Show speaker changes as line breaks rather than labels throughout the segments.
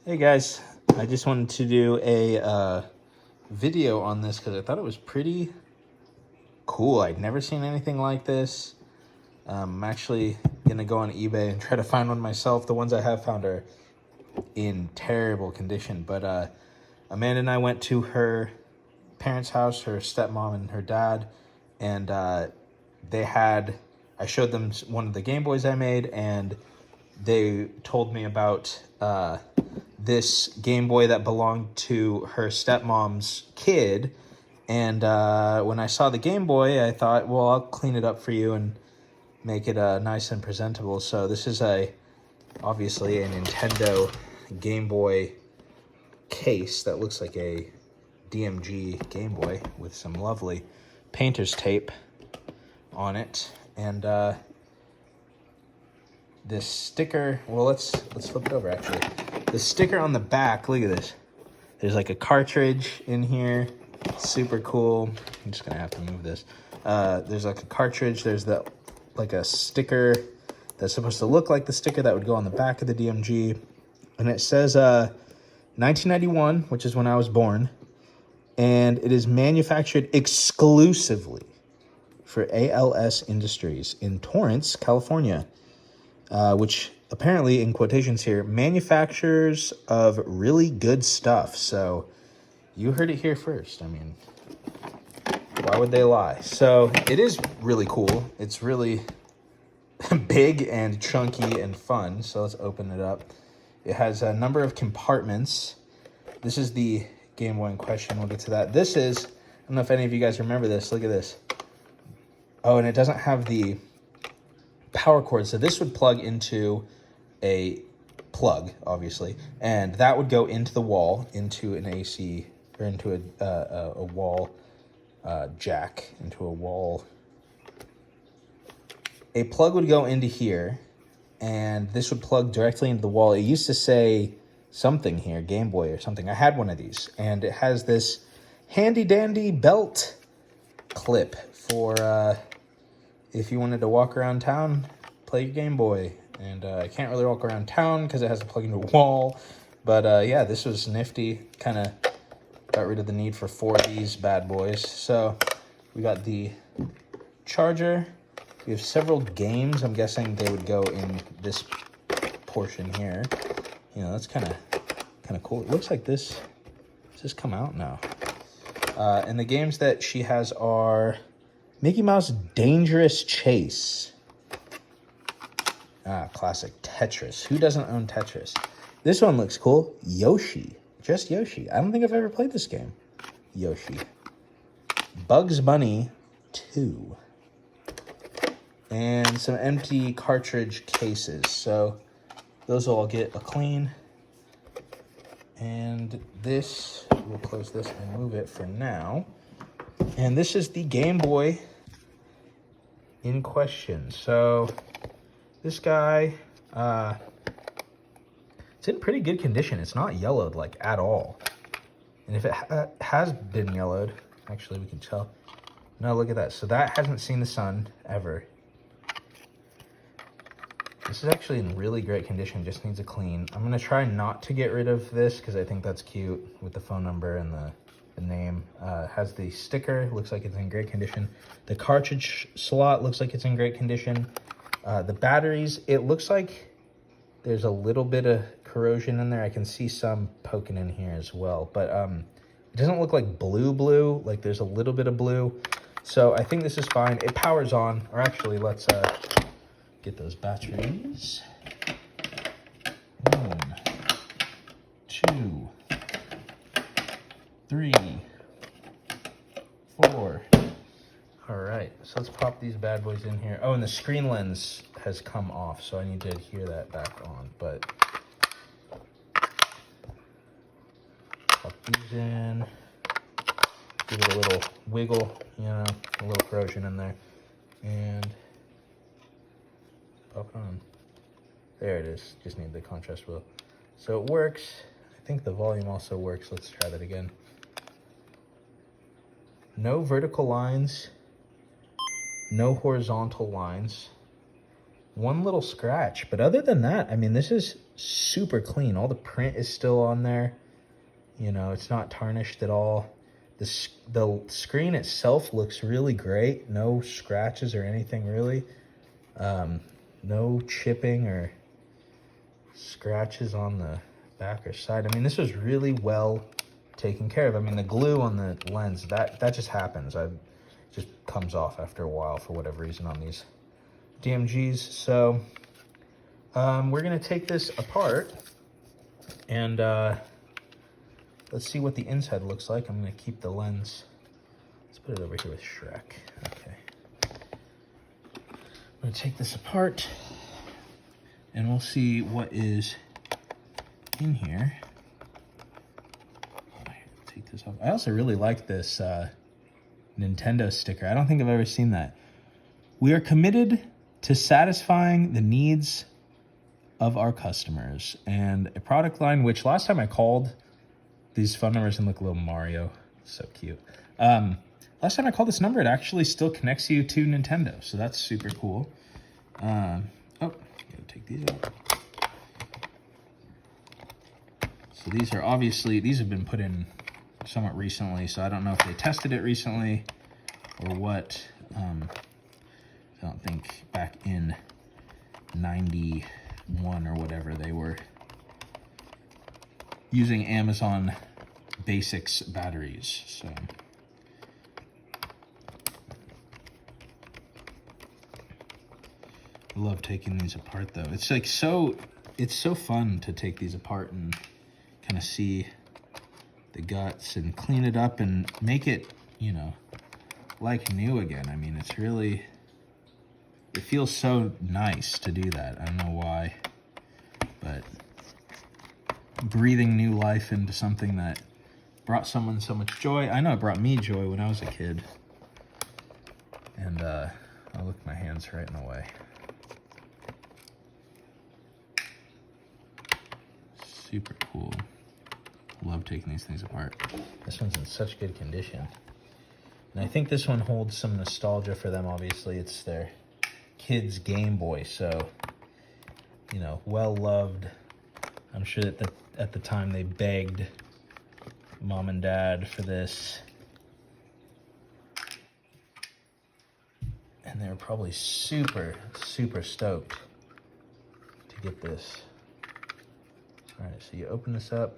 Hey guys, I just wanted to do a video on this because I thought it was pretty cool. I'd never seen anything like this. I'm actually gonna go on eBay and try to find one myself. The ones I have found are in terrible condition, but Amanda and I went to her parents' house, her stepmom and her dad, and I showed them one of the Game Boys I made, and they told me about this Game Boy that belonged to her stepmom's kid. And when I saw the Game Boy, I thought, well, I'll clean it up for you and make it nice and presentable. So this is obviously a Nintendo Game Boy case that looks like a DMG Game Boy with some lovely painter's tape on it. And this sticker, well, let's flip it over actually. The sticker on the back, look at this. There's like a cartridge in here. Super cool. I'm just gonna have to move this. There's like a cartridge. There's like a sticker that's supposed to look like the sticker that would go on the back of the DMG. And it says 1991, which is when I was born. And it is manufactured exclusively for ALS Industries in Torrance, California. Which apparently, in quotations here, manufacturers of really good stuff. So you heard it here first. I mean, why would they lie? So it is really cool. It's really big and chunky and fun. So let's open it up. It has a number of compartments. This is the Game Boy in question. We'll get to that. This is, I don't know if any of you guys remember this. Look at this. Oh, and it doesn't have the power cord, so this would plug into a plug, obviously, and that would go into the wall, into an AC, or into a wall jack, into a wall. A plug would go into here, and this would plug directly into the wall. It used to say something here, Game Boy or something. I had one of these, and it has this handy-dandy belt clip for if you wanted to walk around town, play your Game Boy. And I can't really walk around town because it has to plug into a wall. But yeah, this was nifty. Kind of got rid of the need for 4 of these bad boys. So we got the charger. We have several games. I'm guessing they would go in this portion here. You know, that's kind of cool. It looks like this. Does this come out? No. And the games that she has are Mickey Mouse Dangerous Chase. Classic Tetris. Who doesn't own Tetris? This one looks cool. Yoshi. Just Yoshi. I don't think I've ever played this game. Yoshi. Bugs Bunny 2. And some empty cartridge cases. So those will all get a clean. And this, we'll close this and move it for now. And this is the Game Boy in question. So this guy, it's in pretty good condition. It's not yellowed like at all. And if it has been yellowed, actually we can tell. No, look at that. So that hasn't seen the sun ever. This is actually in really great condition, just needs a clean. I'm gonna try not to get rid of this because I think that's cute with the phone number and the name. Has the sticker, looks like it's in great condition. The cartridge slot looks like it's in great condition. The batteries, it looks like there's a little bit of corrosion in there. I can see some poking in here as well, but it doesn't look like blue, like there's a little bit of blue. So I think this is fine. It powers on, or actually let's get those batteries. 1, 2, 3, 4. All right, so let's pop these bad boys in here. Oh, and the screen lens has come off, so I need to adhere that back on, but pop these in. Give it a little wiggle, you know, a little corrosion in there, and pop it on. There it is, just need the contrast wheel. So it works. I think the volume also works. Let's try that again. No vertical lines, no horizontal lines, one little scratch. But other than that, I mean, this is super clean. All the print is still on there. You know, it's not tarnished at all. The screen itself looks really great. No scratches or anything really. No chipping or scratches on the back or side. I mean, this was really well taken care of. I mean, the glue on the lens, that just happens. It just comes off after a while for whatever reason on these DMGs. So we're gonna take this apart and let's see what the inside looks like. I'm gonna keep the lens. Let's put it over here with Shrek. Okay. I'm gonna take this apart and we'll see what is in here. Take this off. I also really like this Nintendo sticker. I don't think I've ever seen that. We are committed to satisfying the needs of our customers, and a product line which last time I called, these phone numbers and look a little Mario, so cute. Last time I called this number, it actually still connects you to Nintendo, so that's super cool. Oh, gotta take these out. So these are obviously, these have been put in somewhat recently, so I don't know if they tested it recently or what. I don't think back in 91 or whatever they were using Amazon Basics batteries. So I love taking these apart though. It's like it's so fun to take these apart and kind of see the guts and clean it up and make it, you know, like new again. I mean, it's really, it feels so nice to do that. I don't know why, but breathing new life into something that brought someone so much joy. I know it brought me joy when I was a kid. And I'll look my hands right in the way. Super cool. Love taking these things apart. This one's in such good condition. And I think this one holds some nostalgia for them, obviously. It's their kid's Game Boy, so, you know, well loved. I'm sure that at the time they begged mom and dad for this. And they were probably super, super stoked to get this. All right, so you open this up.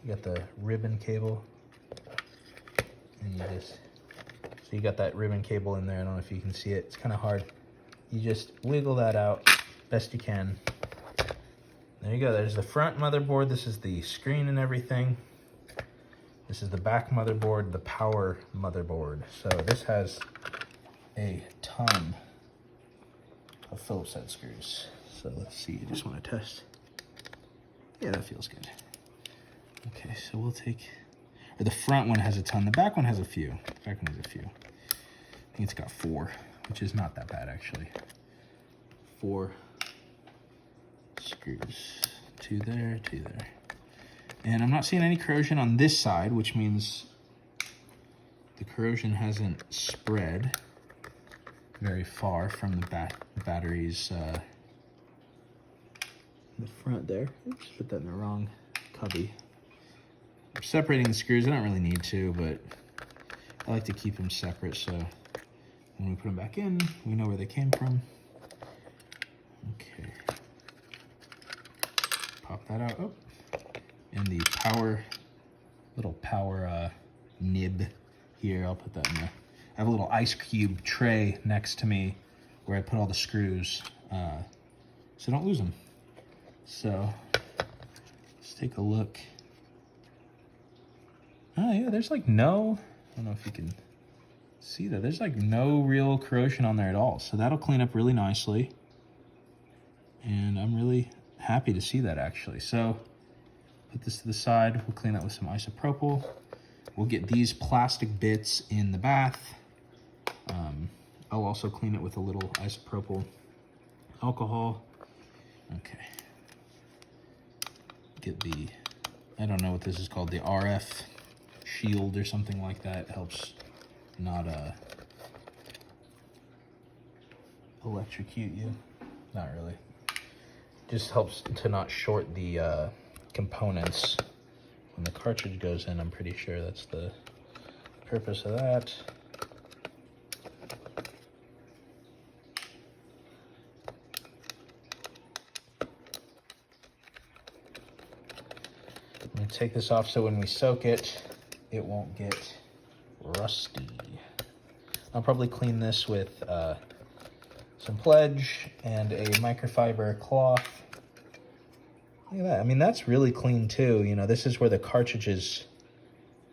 You got the ribbon cable. And you just, so you got that ribbon cable in there. I don't know if you can see it. It's kind of hard. You just wiggle that out best you can. There you go. There's the front motherboard. This is the screen and everything. This is the back motherboard, the power motherboard. So this has a ton of Phillips head screws. So let's see. I just want to test. Yeah, that feels good. Okay, so we'll take, or the front one has a ton. The back one has a few. The back one has a few. I think it's got 4, which is not that bad actually. 4 screws. 2 there, 2 there. And I'm not seeing any corrosion on this side, which means the corrosion hasn't spread very far from the batteries. The front there. Oops, put that in the wrong cubby. I'm separating the screws. I don't really need to, but I like to keep them separate so when we put them back in, we know where they came from. Okay. Pop that out. Oh. And the little power nib here, I'll put that in there. I have a little ice cube tray next to me where I put all the screws so don't lose them. So let's take a look. Oh yeah, there's like no, I don't know if you can see that. There's like no real corrosion on there at all. So that'll clean up really nicely. And I'm really happy to see that actually. So put this to the side. We'll clean that with some isopropyl. We'll get these plastic bits in the bath. I'll also clean it with a little isopropyl alcohol. Okay. Get the, I don't know what this is called, the RF shield or something like that. It helps not electrocute you. Not really. just helps to not short the components when the cartridge goes in. I'm pretty sure that's the purpose of that. I'm going to take this off so when we soak it, it won't get rusty. I'll probably clean this with some Pledge and a microfiber cloth. Look at that. I mean, that's really clean too. You know, this is where the cartridges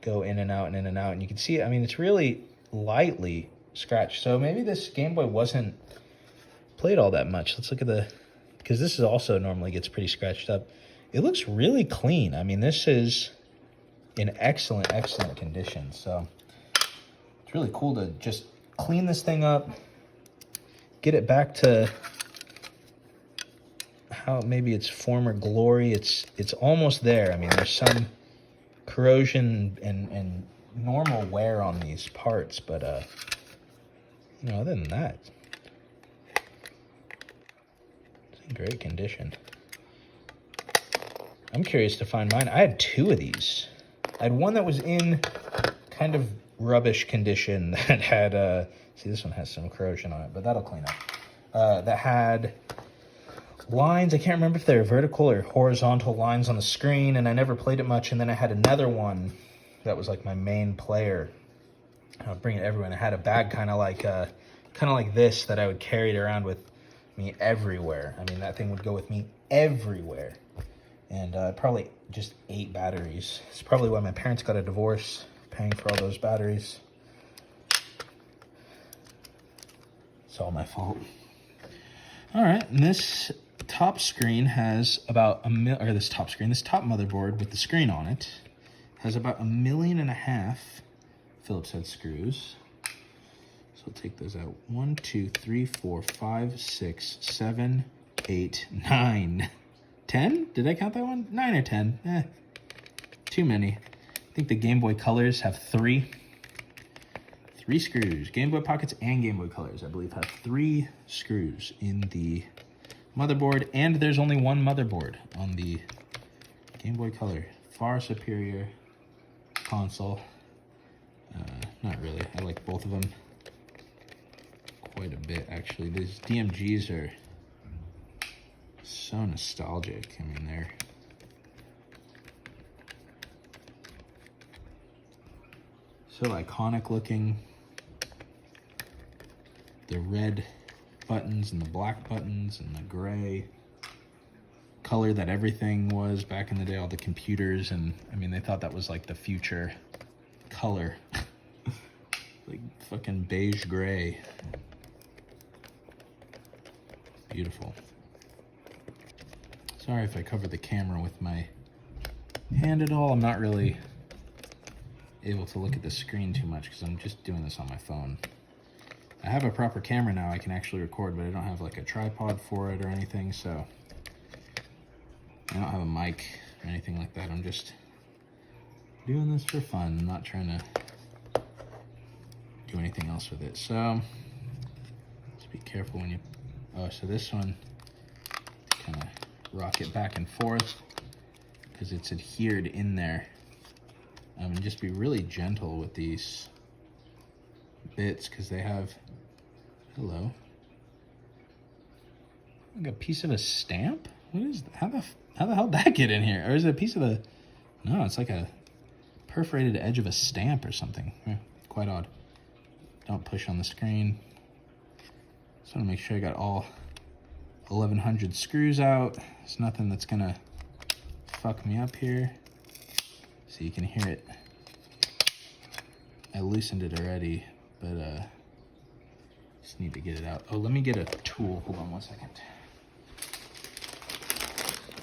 go in and out and in and out. And you can see, I mean, it's really lightly scratched. So maybe this Game Boy wasn't played all that much. Let's look at the, because this is also normally gets pretty scratched up. It looks really clean. I mean, this is in excellent, excellent condition. So it's really cool to just clean this thing up, get it back to how maybe its former glory. It's almost there. I mean, there's some corrosion and normal wear on these parts, but you know, other than that, it's in great condition. I'm curious to find mine. I had 2 of these. I had one that was in kind of rubbish condition that had, see, this one has some corrosion on it, but that'll clean up. That had lines. I can't remember if they were vertical or horizontal lines on the screen, and I never played it much. And then I had another one that was like my main player. I'll bring it everywhere. And I had a bag kind of like this that I would carry it around with me everywhere. I mean, that thing would go with me everywhere. And probably just 8 batteries. It's probably why my parents got a divorce, paying for all those batteries. It's all my fault. All right, and this top screen has about this top motherboard with the screen on it has about 1.5 million Phillips head screws. So I'll take those out. 1, 2, 3, 4, 5, 6, 7, 8, 9. 10? Did I count that one? 9 or 10? Too many. I think the Game Boy Colors have 3. 3 screws. Game Boy Pockets and Game Boy Colors, I believe, have 3 screws in the motherboard. And there's only one motherboard on the Game Boy Color. Far superior console. Not really. I like both of them quite a bit, actually. These DMGs are so nostalgic. I mean, they're so iconic looking. The red buttons and the black buttons and the gray color that everything was back in the day, all the computers. And I mean, they thought that was like the future color. Like fucking beige gray. Beautiful. Sorry if I cover the camera with my hand at all. I'm not really able to look at the screen too much because I'm just doing this on my phone. I have a proper camera now I can actually record, but I don't have like a tripod for it or anything, so I don't have a mic or anything like that. I'm just doing this for fun. I'm not trying to do anything else with it. So just be careful when you, oh, so this one, kind of rock it back and forth because it's adhered in there. And just be really gentle with these bits because they have, hello, like a piece of a stamp. What is that? How the hell did that get in here? Or is it a piece of a, no, it's like a perforated edge of a stamp or something. Quite odd. Don't push on the screen. Just want to make sure I got all 1100 screws out. There's nothing that's gonna fuck me up here. So you can hear it. I loosened it already, but just need to get it out. Oh, let me get a tool. Hold on 1 second.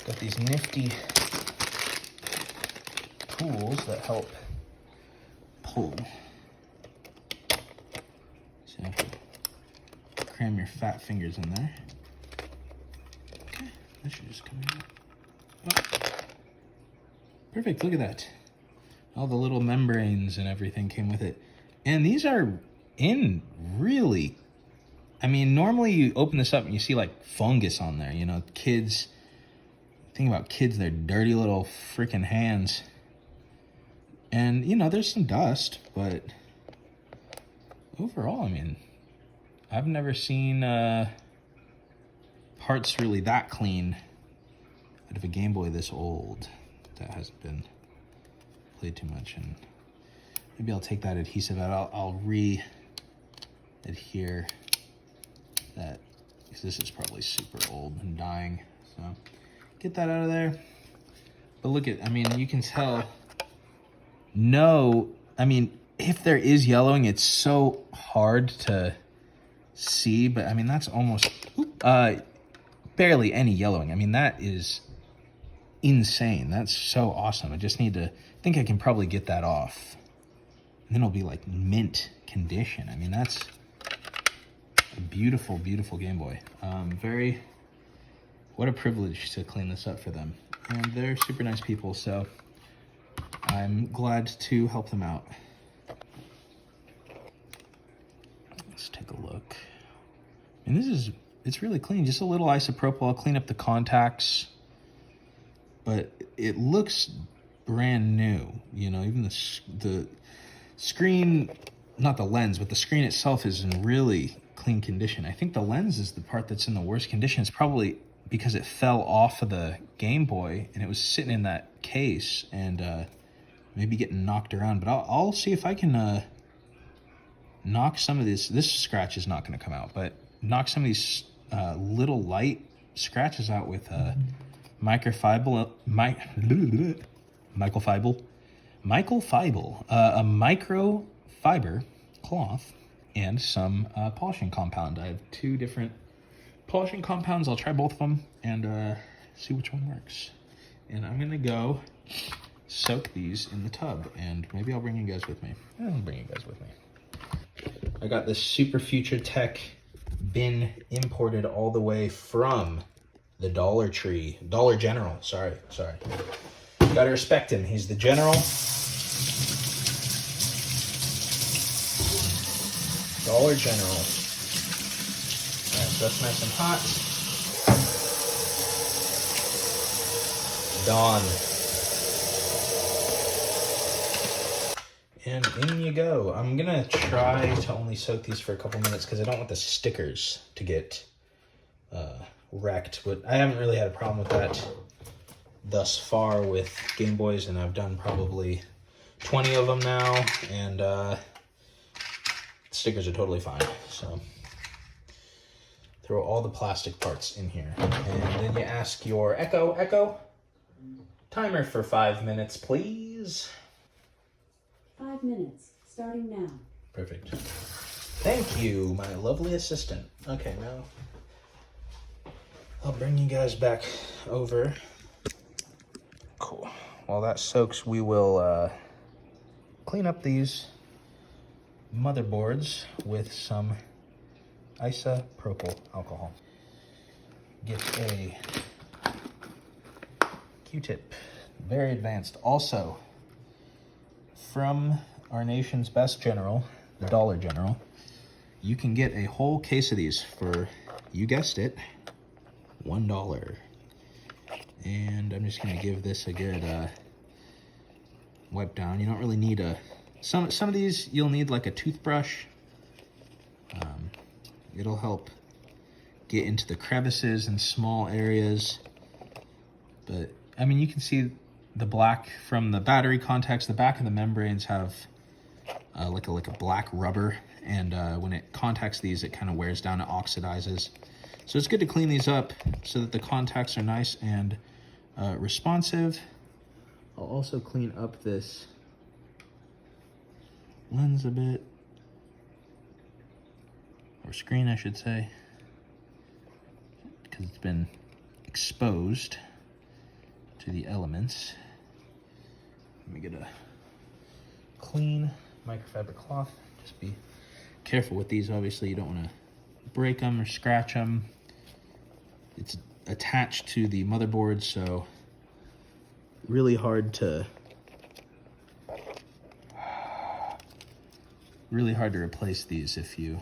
Got these nifty tools that help pull. So you have to cram your fat fingers in there. Okay, that should just come out. Oh. Perfect, look at that. All the little membranes and everything came with it. And these are in really, I mean, normally you open this up and you see like fungus on there. You know, kids Think about kids, their dirty little freaking hands. And, you know, there's some dust, but overall, I mean, I've never seen parts really that clean out of a Game Boy this old that hasn't been played too much. And maybe I'll take that adhesive out. I'll re-adhere that, because this is probably super old and dying. So get that out of there. But look at, I mean, you can tell, no, I mean, if there is yellowing, it's so hard to see, but I mean, that's almost barely any yellowing. I mean, that is insane. That's so awesome. I just need to, I think I can probably get that off. And then it'll be like mint condition. I mean, that's a beautiful, beautiful Game Boy. What a privilege to clean this up for them. And they're super nice people, so I'm glad to help them out. Let's take a look. And it's really clean. Just a little isopropyl. I'll clean up the contacts, but it looks brand new. You know, even the screen, not the lens, but the screen itself is in really clean condition. I think the lens is the part that's in the worst condition. It's probably because it fell off of the Game Boy and it was sitting in that case and maybe getting knocked around. But I'll see if I can knock some of this. This scratch is not going to come out, but knock some of these little light scratches out with microfiber, a microfiber cloth, and some polishing compound. I have 2 different polishing compounds. I'll try both of them and see which one works. And I'm gonna go soak these in the tub, and maybe I'll bring you guys with me. I'll bring you guys with me. I got this Super Future Tech bin imported all the way from the Dollar General, sorry. Gotta respect him, he's the General. Dollar General. Alright, so that's nice and hot. Dawn. And in you go. I'm gonna try to only soak these for a couple minutes because I don't want the stickers to get wrecked. But I haven't really had a problem with that thus far with Game Boys, and I've done probably 20 of them now, and stickers are totally fine. So throw all the plastic parts in here, and then you ask your Echo, timer for 5 minutes, please.
5 minutes, starting now.
Perfect. Thank you, my lovely assistant. Okay, now I'll bring you guys back over. Cool. While that soaks, we will clean up these motherboards with some isopropyl alcohol. Get a Q-tip, very advanced. Also, from our nation's best general, the Dollar General, you can get a whole case of these for, you guessed it, $1. And I'm just gonna give this a good wipe down. You don't really need a, some of these you'll need like a toothbrush. It'll help get into the crevices and small areas. But I mean, you can see the black from the battery contacts. The back of the membranes have like a black rubber, and when it contacts these, it kind of wears down, it oxidizes. So it's good to clean these up so that the contacts are nice and responsive. I'll also clean up this lens a bit, or screen I should say, because it's been exposed to the elements. Let me get a clean microfiber cloth. Just be careful with these. Obviously, you don't want to break them or scratch them. It's attached to the motherboard, so really hard to replace these if you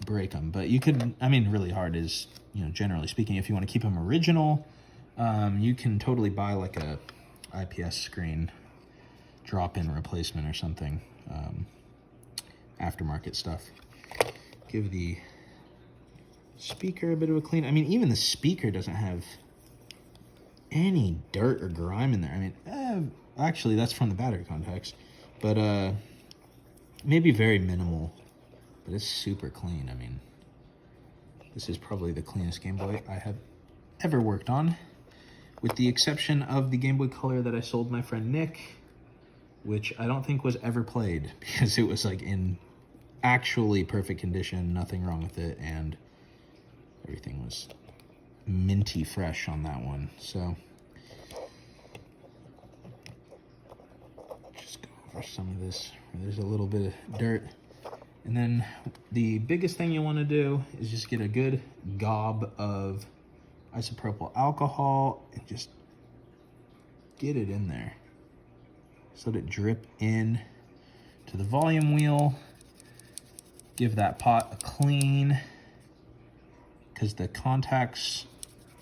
break them. But you could, I mean, really hard is, you know, generally speaking, if you want to keep them original, you can totally buy like a IPS screen drop-in replacement or something, aftermarket stuff. Give the speaker a bit of a clean. I mean, even the speaker doesn't have any dirt or grime in there. I mean, actually, that's from the battery contacts, but maybe very minimal, but it's super clean. I mean, this is probably the cleanest Game Boy I have ever worked on, with the exception of the Game Boy Color that I sold my friend Nick, which I don't think was ever played because it was like in actually perfect condition, nothing wrong with it, and everything was minty fresh on that one. So just go over some of this. There's a little bit of dirt. And then the biggest thing you want to do is just get a good gob of isopropyl alcohol and just get it in there. Just let it drip in to the volume wheel. Give that pot a clean, because the contacts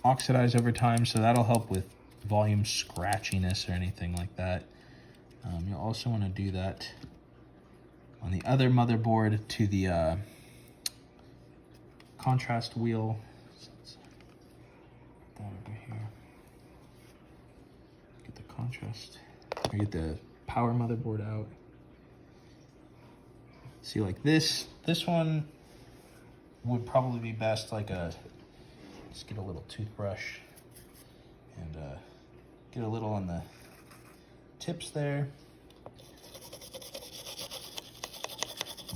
oxidize over time, so that'll help with volume scratchiness or anything like that. You'll also want to do that on the other motherboard to the contrast wheel. So let's put that over here. Get the contrast, or get the power motherboard out. See, like this one would probably be best like just get a little toothbrush and get a little on the tips there.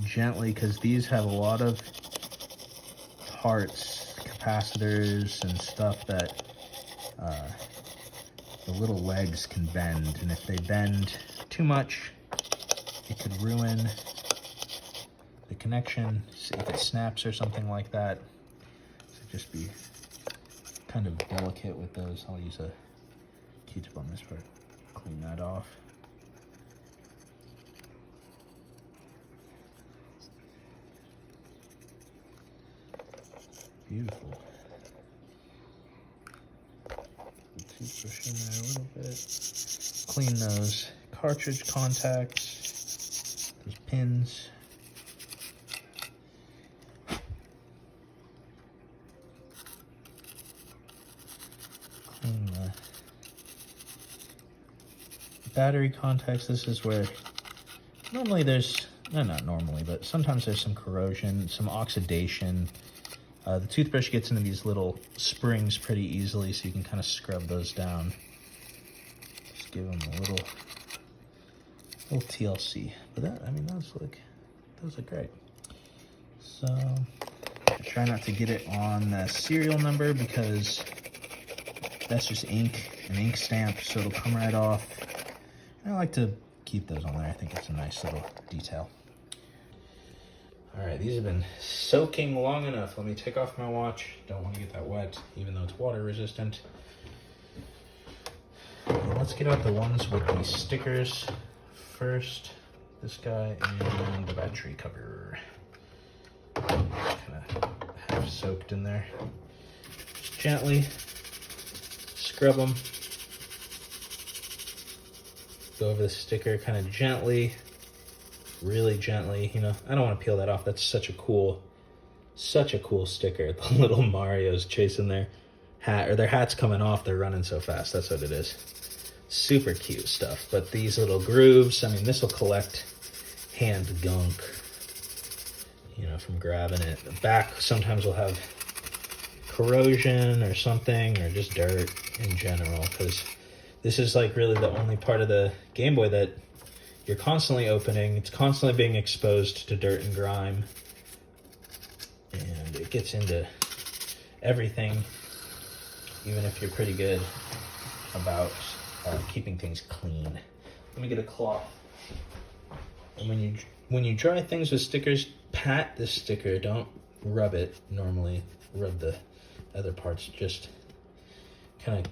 Gently, because these have a lot of parts, capacitors and stuff that the little legs can bend, and if they bend too much, it could ruin the connection if it snaps or something like that. So just be kind of delicate with those. I'll use a Q-tip on this part, clean that off. Beautiful. Toothbrush in there a little bit. Clean those cartridge contacts, those pins. Clean the battery contacts. This is where normally there's, no, not normally, but sometimes there's some corrosion, some oxidation. The toothbrush gets into these little springs pretty easily, so you can kind of scrub those down. Just give them a little TLC. But that, I mean, those look great. So try not to get it on the serial number, because that's just ink, an ink stamp, so it'll come right off. I like to keep those on there. I think it's a nice little detail. All right, these have been soaking long enough. Let me take off my watch. Don't want to get that wet, even though it's water resistant. Let's get out the ones with the stickers first. This guy and the battery cover. Kind of half soaked in there. Just gently scrub them. Go over the sticker kind of gently. Really gently, you know, I don't want to peel that off. That's such a cool sticker. The little Mario's chasing their hat, or their hat's coming off, they're running so fast. That's what it is. Super cute stuff. But these little grooves, I mean, this will collect hand gunk, you know, from grabbing it. The back sometimes will have corrosion or something, or just dirt in general, because this is like really the only part of the Game Boy that you're constantly opening. It's constantly being exposed to dirt and grime, and it gets into everything, even if you're pretty good about keeping things clean. Let me get a cloth. And when you dry things with stickers, pat the sticker. Don't rub it. Normally rub the other parts. Just kind of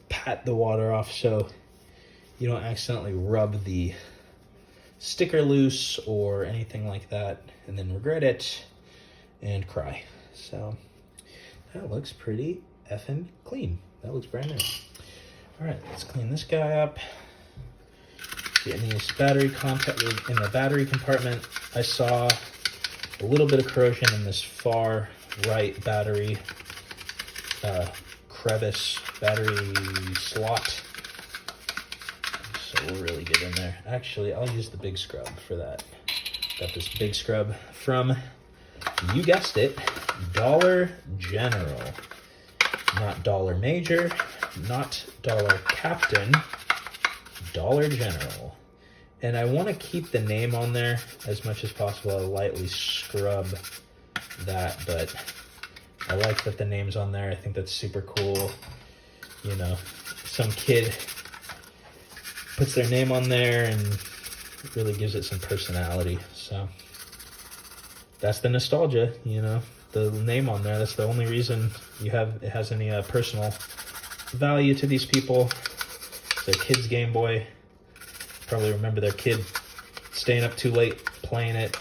pat the water off so you don't accidentally rub the sticker loose or anything like that, and then regret it. and cry. So that looks pretty effing clean. That looks brand new. All right, let's clean this guy up. Getting these battery contact in the battery compartment. I saw a little bit of corrosion in this far right battery crevice, battery slot. So we'll really get in there. Actually, I'll use the big scrub for that. Got this big scrub from, you guessed it, Dollar General. Not Dollar Major, not Dollar Captain, Dollar General. And I want to keep the name on there as much as possible. I'll lightly scrub that, but I like that the name's on there. I think that's super cool. You know, some kid puts their name on there and it really gives it some personality. So that's the nostalgia, you know, the name on there. That's the only reason it has any personal value to these people. It's their kid's Game Boy. Probably remember their kid staying up too late playing it.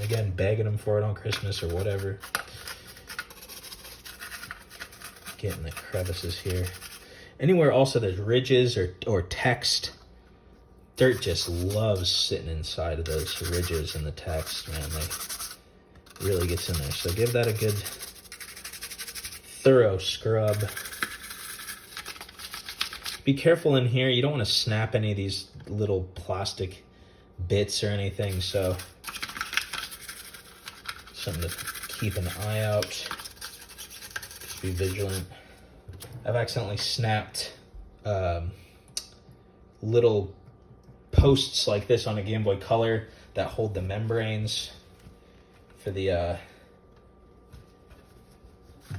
Again, begging them for it on Christmas or whatever. Getting the crevices here. Anywhere also there's ridges or text, dirt just loves sitting inside of those ridges and the text, man. Like, really gets in there. So give that a good thorough scrub. Be careful in here. You don't want to snap any of these little plastic bits or anything, so something to keep an eye out. Just be vigilant. I've accidentally snapped little posts like this on a Game Boy Color that hold the membranes for the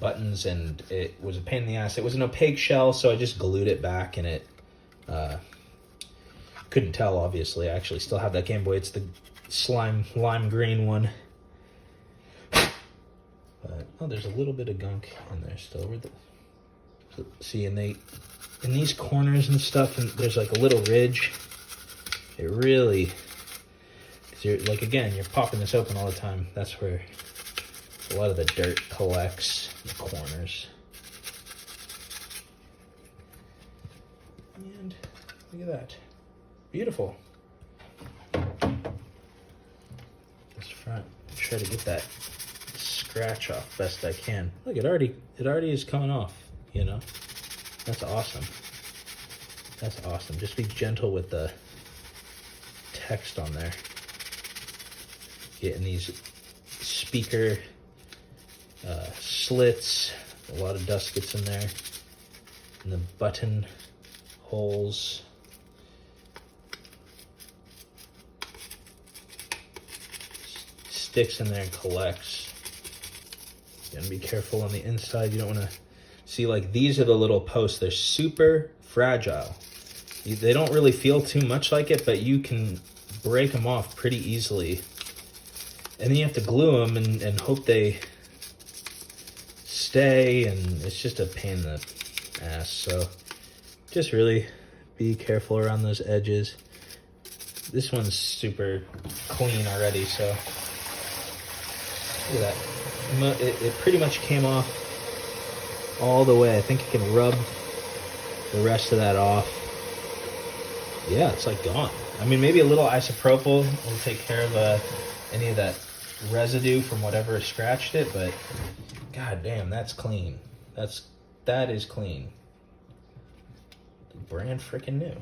buttons, and it was a pain in the ass. It was an opaque shell, so I just glued it back, and it couldn't tell, obviously. I actually still have that Game Boy. It's the lime green one. But, oh, there's a little bit of gunk in there still. See, in these corners and stuff, and there's like a little ridge. It really, cause you're like, again, you're popping this open all the time. That's where a lot of the dirt collects in the corners. And look at that, beautiful. This front, try to get that scratch off best I can. Look, it already is coming off. You know, that's awesome. That's awesome. Just be gentle with the text on there. Getting these speaker slits. A lot of dust gets in there. And the button holes. Sticks in there and collects. You gotta be careful on the inside. You don't want to see, like, these are the little posts. They're super fragile. They don't really feel too much like it, but you can break them off pretty easily. And then you have to glue them and hope they stay, and it's just a pain in the ass. So just really be careful around those edges. This one's super clean already, so look at that. It pretty much came off all the way. I think you can rub the rest of that off. Yeah, it's like gone. I mean, maybe a little isopropyl will take care of any of that residue from whatever scratched it, but god damn, that's clean. That is clean. Brand freaking new.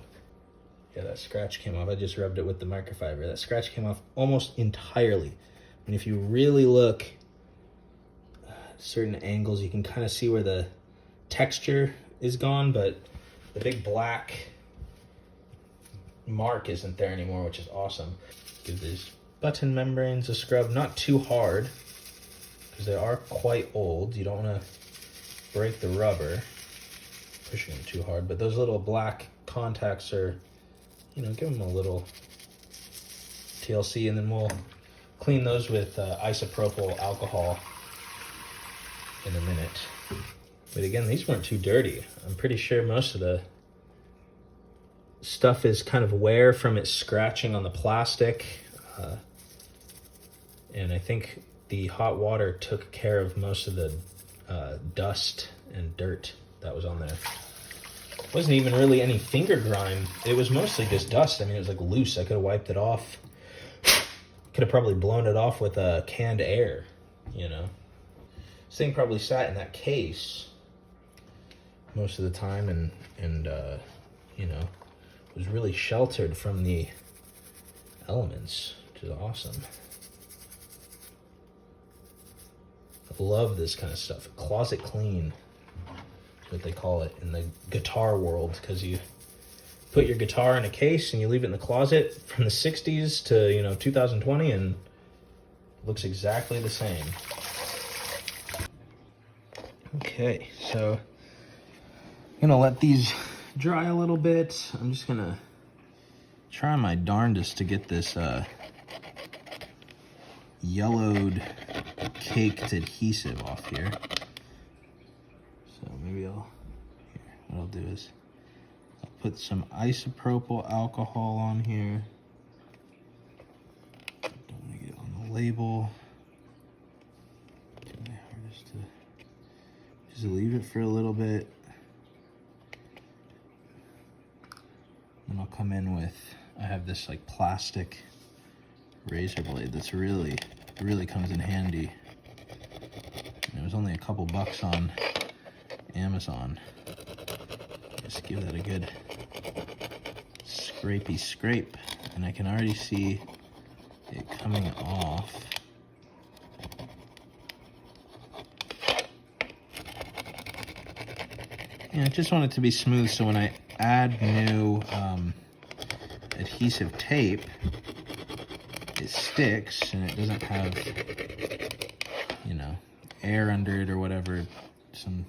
Yeah, that scratch came off. I just rubbed it with the microfiber. That scratch came off almost entirely. And if you really look at certain angles, you can kind of see where the texture is gone, but the big black mark isn't there anymore, which is awesome. Give these button membranes a scrub, not too hard, because they are quite old. You don't want to break the rubber pushing them too hard, but those little black contacts are, you know, give them a little TLC, and then we'll clean those with isopropyl alcohol in a minute. But again, these weren't too dirty. I'm pretty sure most of the stuff is kind of wear from it scratching on the plastic. And I think the hot water took care of most of the dust and dirt that was on there. It wasn't even really any finger grime. It was mostly just dust. I mean, it was like loose. I could have wiped it off. Could have probably blown it off with canned air, you know. This thing probably sat in that case most of the time and you know, was really sheltered from the elements, which is awesome. I love this kind of stuff. Closet clean is what they call it in the guitar world, because you put your guitar in a case and you leave it in the closet from the 60s to, you know, 2020, and it looks exactly the same. Okay, so I'm gonna let these dry a little bit. I'm just gonna try my darndest to get this yellowed caked adhesive off here. So maybe what I'll do is I'll put some isopropyl alcohol on here. Don't want to get it on the label. Do my hardest to just leave it for a little bit. Then I'll come in with, I have this like plastic razor blade that's really comes in handy. And it was only a couple bucks on Amazon. Just give that a good scrapey scrape, and I can already see it coming off. Yeah, I just want it to be smooth, so when I add new adhesive tape, it sticks and it doesn't have, you know, air under it or whatever, some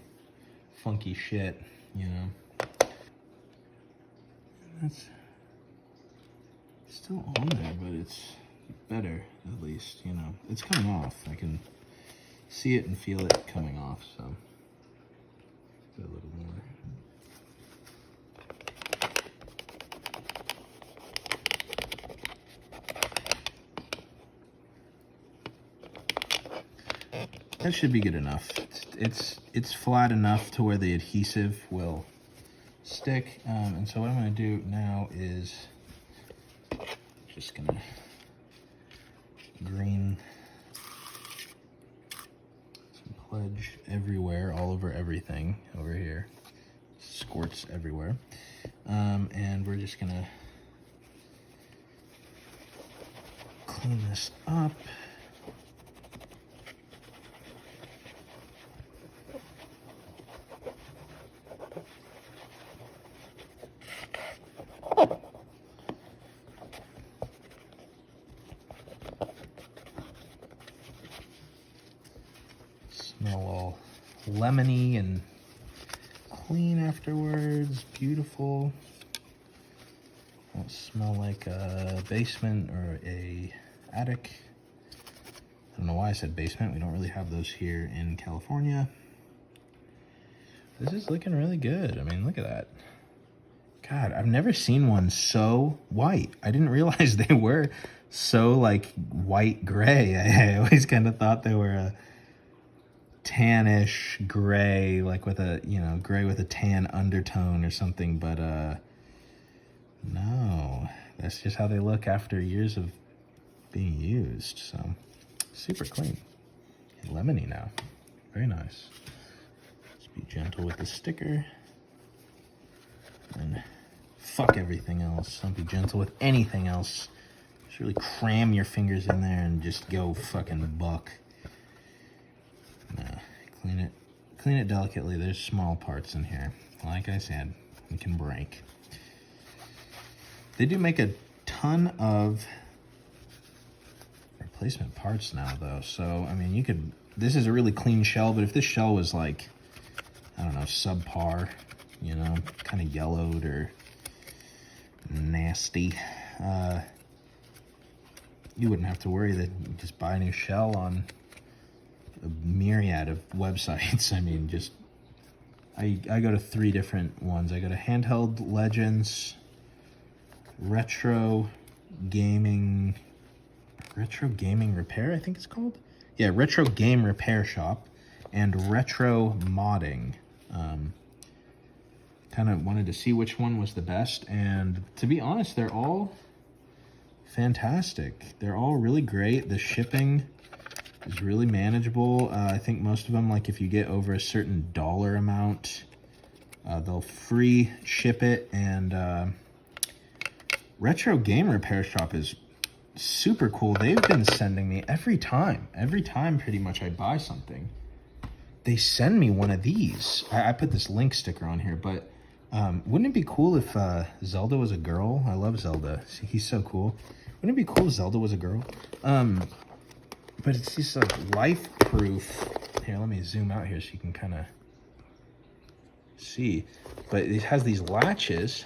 funky shit, you know. That's still on there, but it's better, at least, you know. It's coming off. I can see it and feel it coming off, so do a little more. That should be good enough. It's flat enough to where the adhesive will stick. And so what I'm going to do now is just going to green some Pledge everywhere, all over everything over here. Squirts everywhere. And we're just going to clean this up. Smell all lemony and clean afterwards. Beautiful. Won't smell like a basement or a attic. I don't know why I said basement. We don't really have those here in California. This is looking really good. I mean, look at that. God, I've never seen one so white. I didn't realize they were so like white gray. I always kind of thought they were a tannish gray, like with a, you know, gray with a tan undertone or something, but no, that's just how they look after years of being used. So super clean and lemony now. Very nice. Just be gentle with the sticker and fuck everything else. Don't be gentle with anything else. Just really cram your fingers in there and just go fucking buck. Clean it delicately. There's small parts in here. Like I said, it can break. They do make a ton of replacement parts now, though. So, I mean, you could... This is a really clean shell, but if this shell was like, I don't know, subpar, you know, kind of yellowed or nasty, you wouldn't have to worry that you just buy a new shell on a myriad of websites. I mean, just I go to 3 different ones. I go to Handheld Legends, Retro Gaming Repair, I think it's called. Yeah, Retro Game Repair Shop and Retro Modding. Kind of wanted to see which one was the best, and to be honest, they're all fantastic. They're all really great. The shipping is really manageable. I think most of them, like if you get over a certain dollar amount, they'll free ship it. And Retro Game Repair Shop is super cool. They've been sending me every time pretty much I buy something, they send me one of these. I put this link sticker on here, but wouldn't it be cool if Zelda was a girl? I love Zelda. He's so cool. Wouldn't it be cool if Zelda was a girl? But it's just like life-proof. Here, let me zoom out here so you can kind of see. But it has these latches.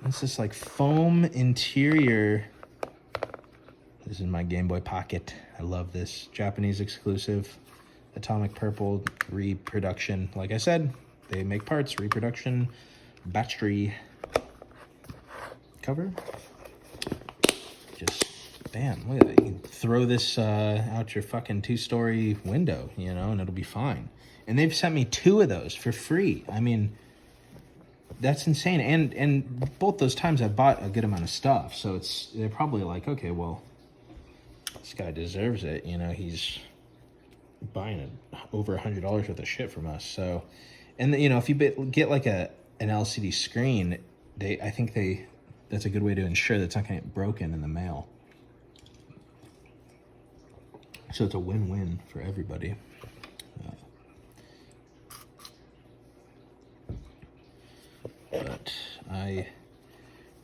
It's just like foam interior. This is my Game Boy Pocket. I love this. Japanese exclusive. Atomic Purple reproduction. Like I said, they make parts. Reproduction. Battery. Cover. Just, bam. Look at that. You can throw this out your fucking 2-story window, you know, and it'll be fine. And they've sent me 2 of those for free. I mean, that's insane. And both those times I bought a good amount of stuff. So they're probably like, okay, well, this guy deserves it. You know, he's buying over $100 worth of shit from us. So, and you know, if you get like an LCD screen, I think that's a good way to ensure that it's not going to get broken in the mail. So it's a win-win for everybody. But I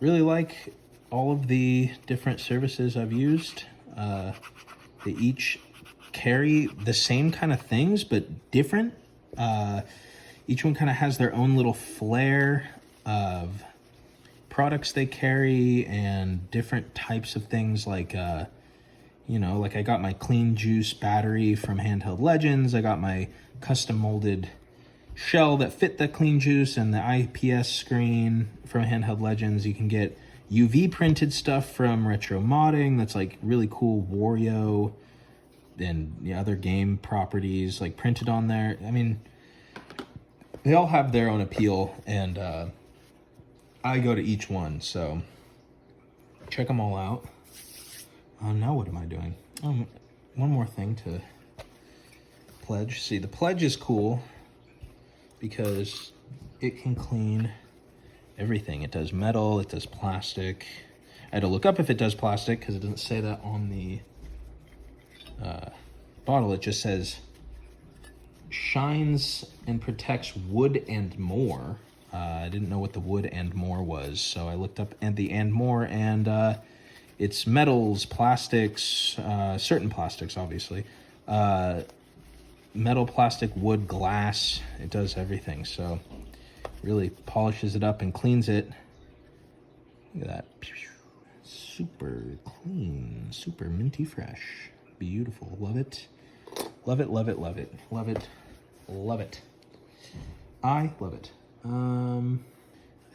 really like all of the different services I've used. They each carry the same kind of things, but different. Each one kind of has their own little flair of products they carry and different types of things like, you know, like I got my Clean Juice battery from Handheld Legends. I got my custom molded shell that fit the Clean Juice and the IPS screen from Handheld Legends. You can get UV printed stuff from Retro Modding that's like really cool Wario and the other game properties like printed on there. I mean, they all have their own appeal, and I go to each one, so check them all out. Now what am I doing? One more thing to pledge. See, the pledge is cool because it can clean everything. It does metal, it does plastic. I had to look up if it does plastic because it doesn't say that on the bottle. It just says shines and protects wood and more. I didn't know what the wood and more was, so I looked up the and more, and it's metals, plastics, certain plastics, obviously. Metal, plastic, wood, glass. It does everything, so really polishes it up and cleans it. Look at that. Super clean, super minty fresh. Beautiful. Love it. Love it, love it, love it. Love it, love it. I love it. I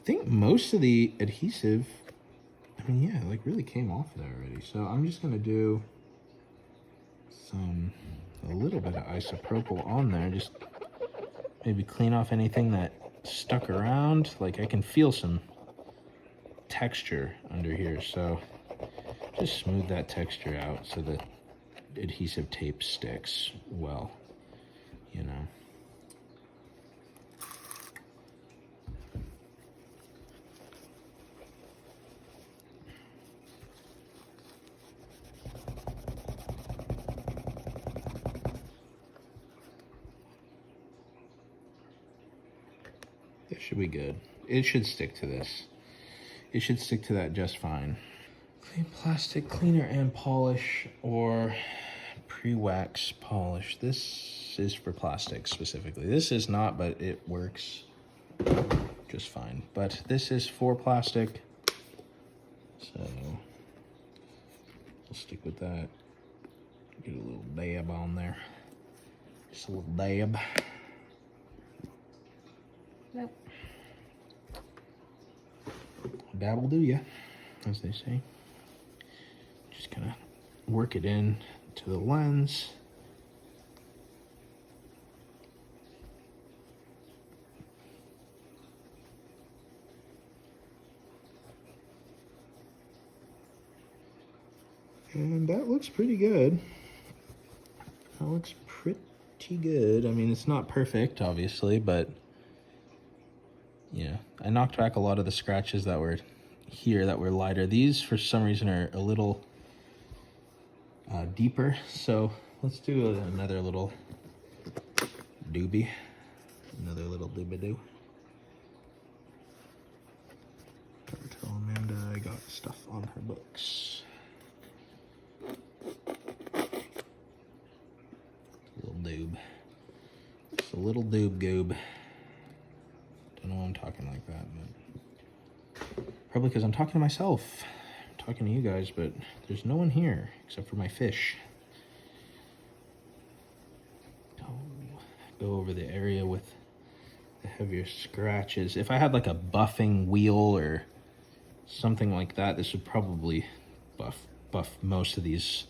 think most of the adhesive, I mean, yeah, like really came off there already. So I'm just gonna do a little bit of isopropyl on there, just maybe clean off anything that stuck around. Like I can feel some texture under here, so just smooth that texture out so the adhesive tape sticks well, you know. This should be good. It should stick to this. It should stick to that just fine. Clean plastic cleaner and polish, or pre-wax polish. This is for plastic specifically. This is not, but it works just fine. But this is for plastic, so we'll stick with that. Get a little dab on there. Just a little dab. Yep. Dabble do ya, as they say. Just kind of work it in to the lens. And that looks pretty good. That looks pretty good. I mean, it's not perfect, obviously, but yeah. I knocked back a lot of the scratches that were here that were lighter. These, for some reason, are a little deeper. So let's do another little doobie. Another little doobie-doo. Tell Amanda I got stuff on her books. Little doob. It's a little doob goob. Don't know why I'm talking like that, but probably because I'm talking to myself. I'm talking to you guys, but there's no one here except for my fish. Go over the area with the heavier scratches. If I had like a buffing wheel or something like that, this would probably buff most of these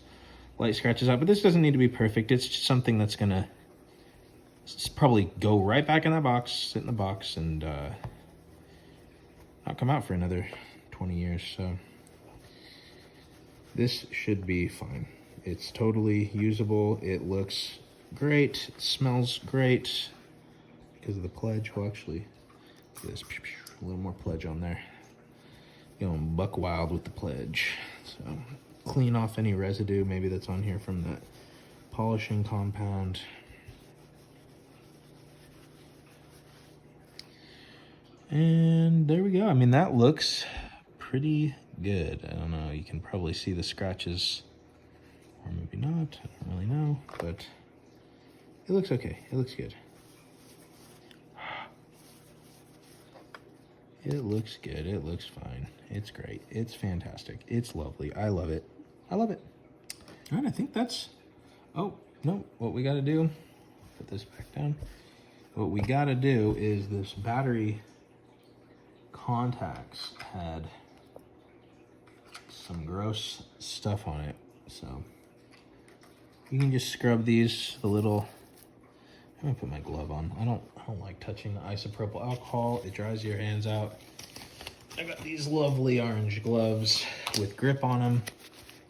light scratches out, but this doesn't need to be perfect. It's just something that's gonna probably go right back in that box, sit in the box, and not come out for another 20 years. So this should be fine. It's totally usable. It looks great. It smells great because of the pledge. Well, actually, look at this, a little more pledge on there. Going buck wild with the pledge. So clean off any residue maybe that's on here from that polishing compound. And there we go. I mean, that looks pretty good. I don't know, you can probably see the scratches, or maybe not, I don't really know, but it looks okay. It looks good. It looks good. It looks fine. It's great. It's fantastic. It's lovely. I love it. I love it. All right, I think that's... Oh, no. What we got to do... Put this back down. What we got to do is this battery contacts had some gross stuff on it. So you can just scrub these, the little... I'm going to put my glove on. I don't like touching the isopropyl alcohol. It dries your hands out. I got these lovely orange gloves with grip on them.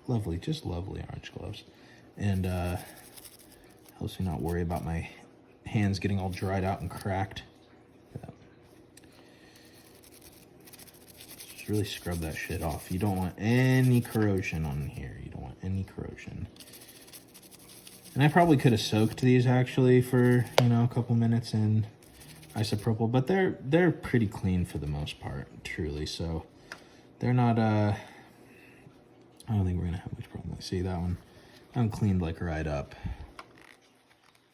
Lovely, just lovely orange gloves. And helps me not worry about my hands getting all dried out and cracked. Just really scrub that shit off. You don't want any corrosion on here. You don't want any corrosion. And I probably could have soaked these actually for, you know, a couple minutes in isopropyl, but they're pretty clean for the most part, truly. So they're not I don't think we're gonna have much problem. See that one? I'm cleaned like right up.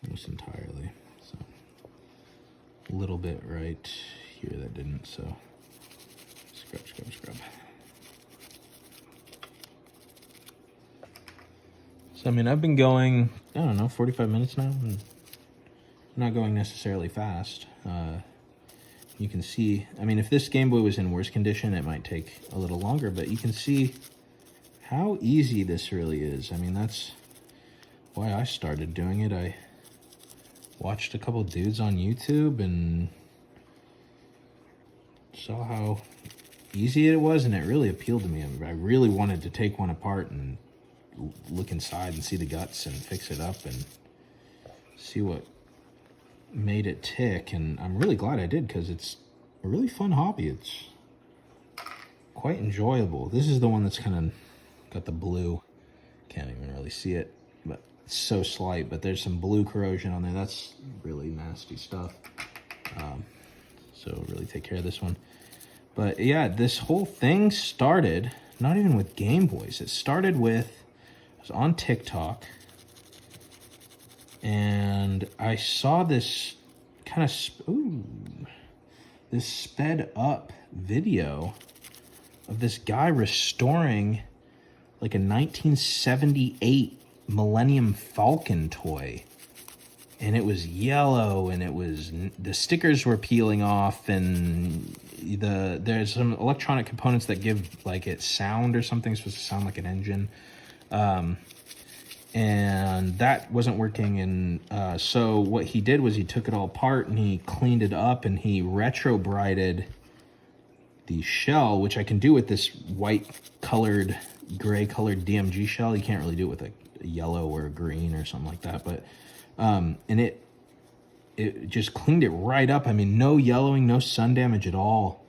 Almost entirely. So a little bit right here that didn't, so scrub, scrub, scrub. So I mean, I've been going, I don't know, 45 minutes now, and not going necessarily fast. You can see, I mean, if this Game Boy was in worse condition, it might take a little longer, but you can see how easy this really is. I mean, that's why I started doing it. I watched a couple dudes on YouTube and saw how easy it was, and it really appealed to me. I really wanted to take one apart and look inside and see the guts and fix it up and see what made it tick. And I'm really glad I did, because it's a really fun hobby. It's quite enjoyable. This is the one that's kind of got the blue, can't even really see it, but it's so slight, but there's some blue corrosion on there. That's really nasty stuff. So really take care of this one. But yeah, this whole thing started not even with Game Boys. It started with, I was on TikTok, and I saw this kind of, this sped up video of this guy restoring like a 1978 Millennium Falcon toy. And it was yellow, and it was, the stickers were peeling off, and there's some electronic components that give like it sound or something. It's supposed to sound like an engine. and that wasn't working. And so what he did was he took it all apart and he cleaned it up and he retro brighted the shell, which I can do with this white colored, gray colored DMG shell. You can't really do it with a yellow or a green or something like that, but and it just cleaned it right up. I mean, no yellowing, no sun damage at all.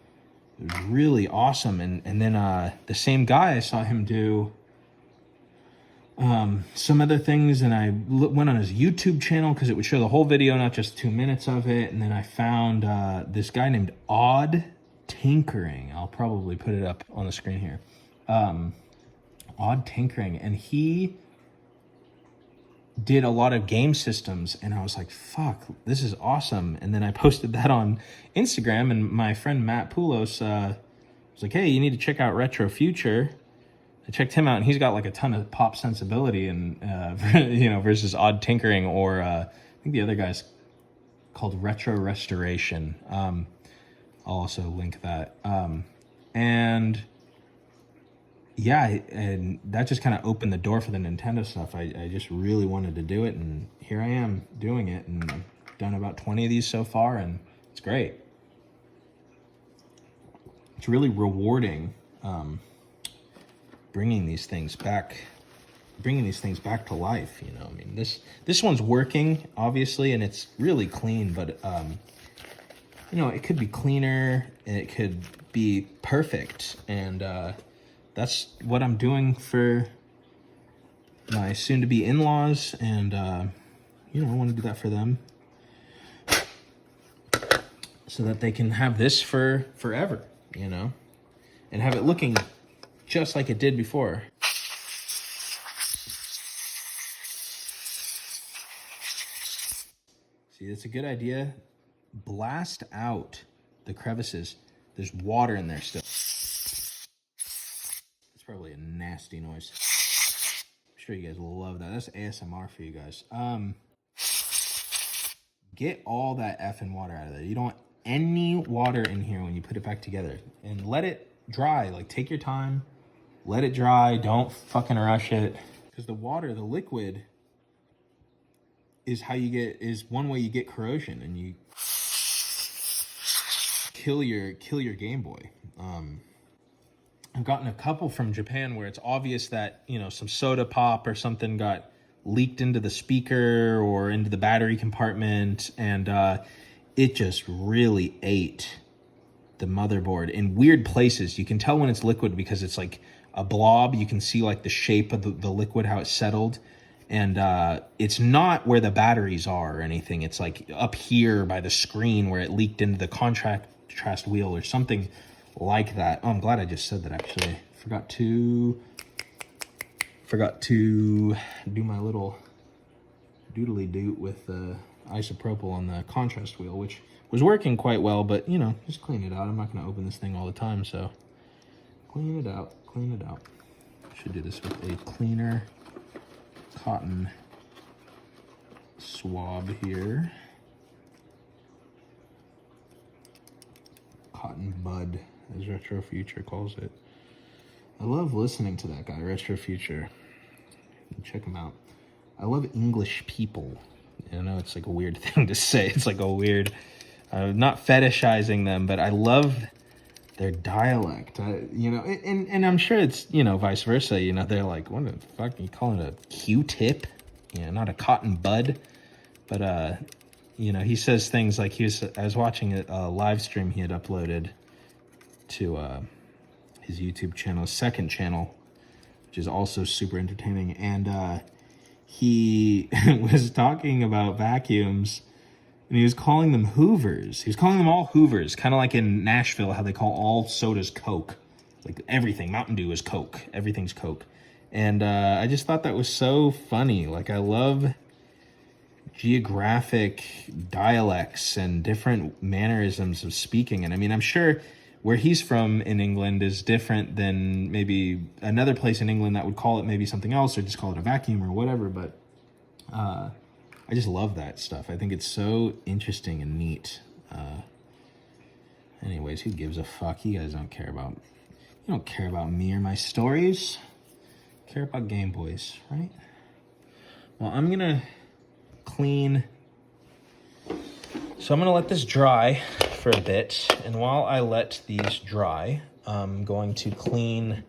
It was really awesome. And then the same guy, I saw him do some other things, and I went on his YouTube channel because it would show the whole video, not just 2 minutes of it. And then I found this guy named Odd Tinkering. I'll probably put it up on the screen here. Odd Tinkering, and he did a lot of game systems, and I was like, fuck, this is awesome. And then I posted that on Instagram, and my friend Matt Poulos was like, hey, you need to check out Retro Future. I checked him out, and he's got like a ton of pop sensibility, and you know, versus Odd Tinkering, or I think the other guy's called Retro Restoration. I'll also link that. And yeah, and that just kind of opened the door for the Nintendo stuff. I just really wanted to do it, and here I am doing it, and I've done about 20 of these so far, and it's great. It's really rewarding bringing these things back to life, you know. I mean, this one's working, obviously, and it's really clean, but you know, it could be cleaner, and it could be perfect, and that's what I'm doing for my soon-to-be in-laws, and you know, I want to do that for them so that they can have this for forever, you know, and have it looking just like it did before. See, it's a good idea. Blast out the crevices. There's water in there still. It's probably a nasty noise. I'm sure you guys will love that. That's ASMR for you guys. Get all that effing water out of there. You don't want any water in here when you put it back together. And let it dry. Like, take your time. Let it dry. Don't fucking rush it. Because the water, the liquid, is one way you get corrosion, and you kill your Game Boy. I've gotten a couple from Japan where it's obvious that, you know, some soda pop or something got leaked into the speaker or into the battery compartment, and it just really ate the motherboard in weird places. You can tell when it's liquid because it's like a blob. You can see like the shape of the liquid, how it settled. And it's not where the batteries are or anything. It's like up here by the screen where it leaked into the contrast wheel or something like that. Oh, I'm glad I just said that, actually. Forgot to do my little doodly doot with the isopropyl on the contrast wheel, which was working quite well, but, you know, just clean it out. I'm not going to open this thing all the time, so clean it out. Should do this with a cleaner cotton swab here. Cotton bud, as Retro Future calls it. I love listening to that guy, Retro Future. Check him out. I love English people. I know it's like a weird thing to say. It's like a weird, not fetishizing them, but I love their dialect. You know, and I'm sure it's, you know, vice versa. You know, they're like, what the fuck? You calling it a Q-tip? Yeah, not a cotton bud. But, you know, he says things like I was watching a live stream he had uploaded to his YouTube channel, his second channel, which is also super entertaining. And he was talking about vacuums, and he was calling them Hoovers. He was calling them all Hoovers, kind of like in Nashville, how they call all sodas Coke. Like everything, Mountain Dew is Coke. Everything's Coke. And I just thought that was so funny. Like, I love geographic dialects and different mannerisms of speaking. And I mean, I'm sure where he's from in England is different than maybe another place in England that would call it maybe something else, or just call it a vacuum or whatever. But I just love that stuff. I think it's so interesting and neat. Anyways, who gives a fuck? You guys don't care about... You don't care about me or my stories. You care about Game Boys, right? Well, I'm gonna clean. So I'm gonna let this dry for a bit, and while I let these dry, I'm going to clean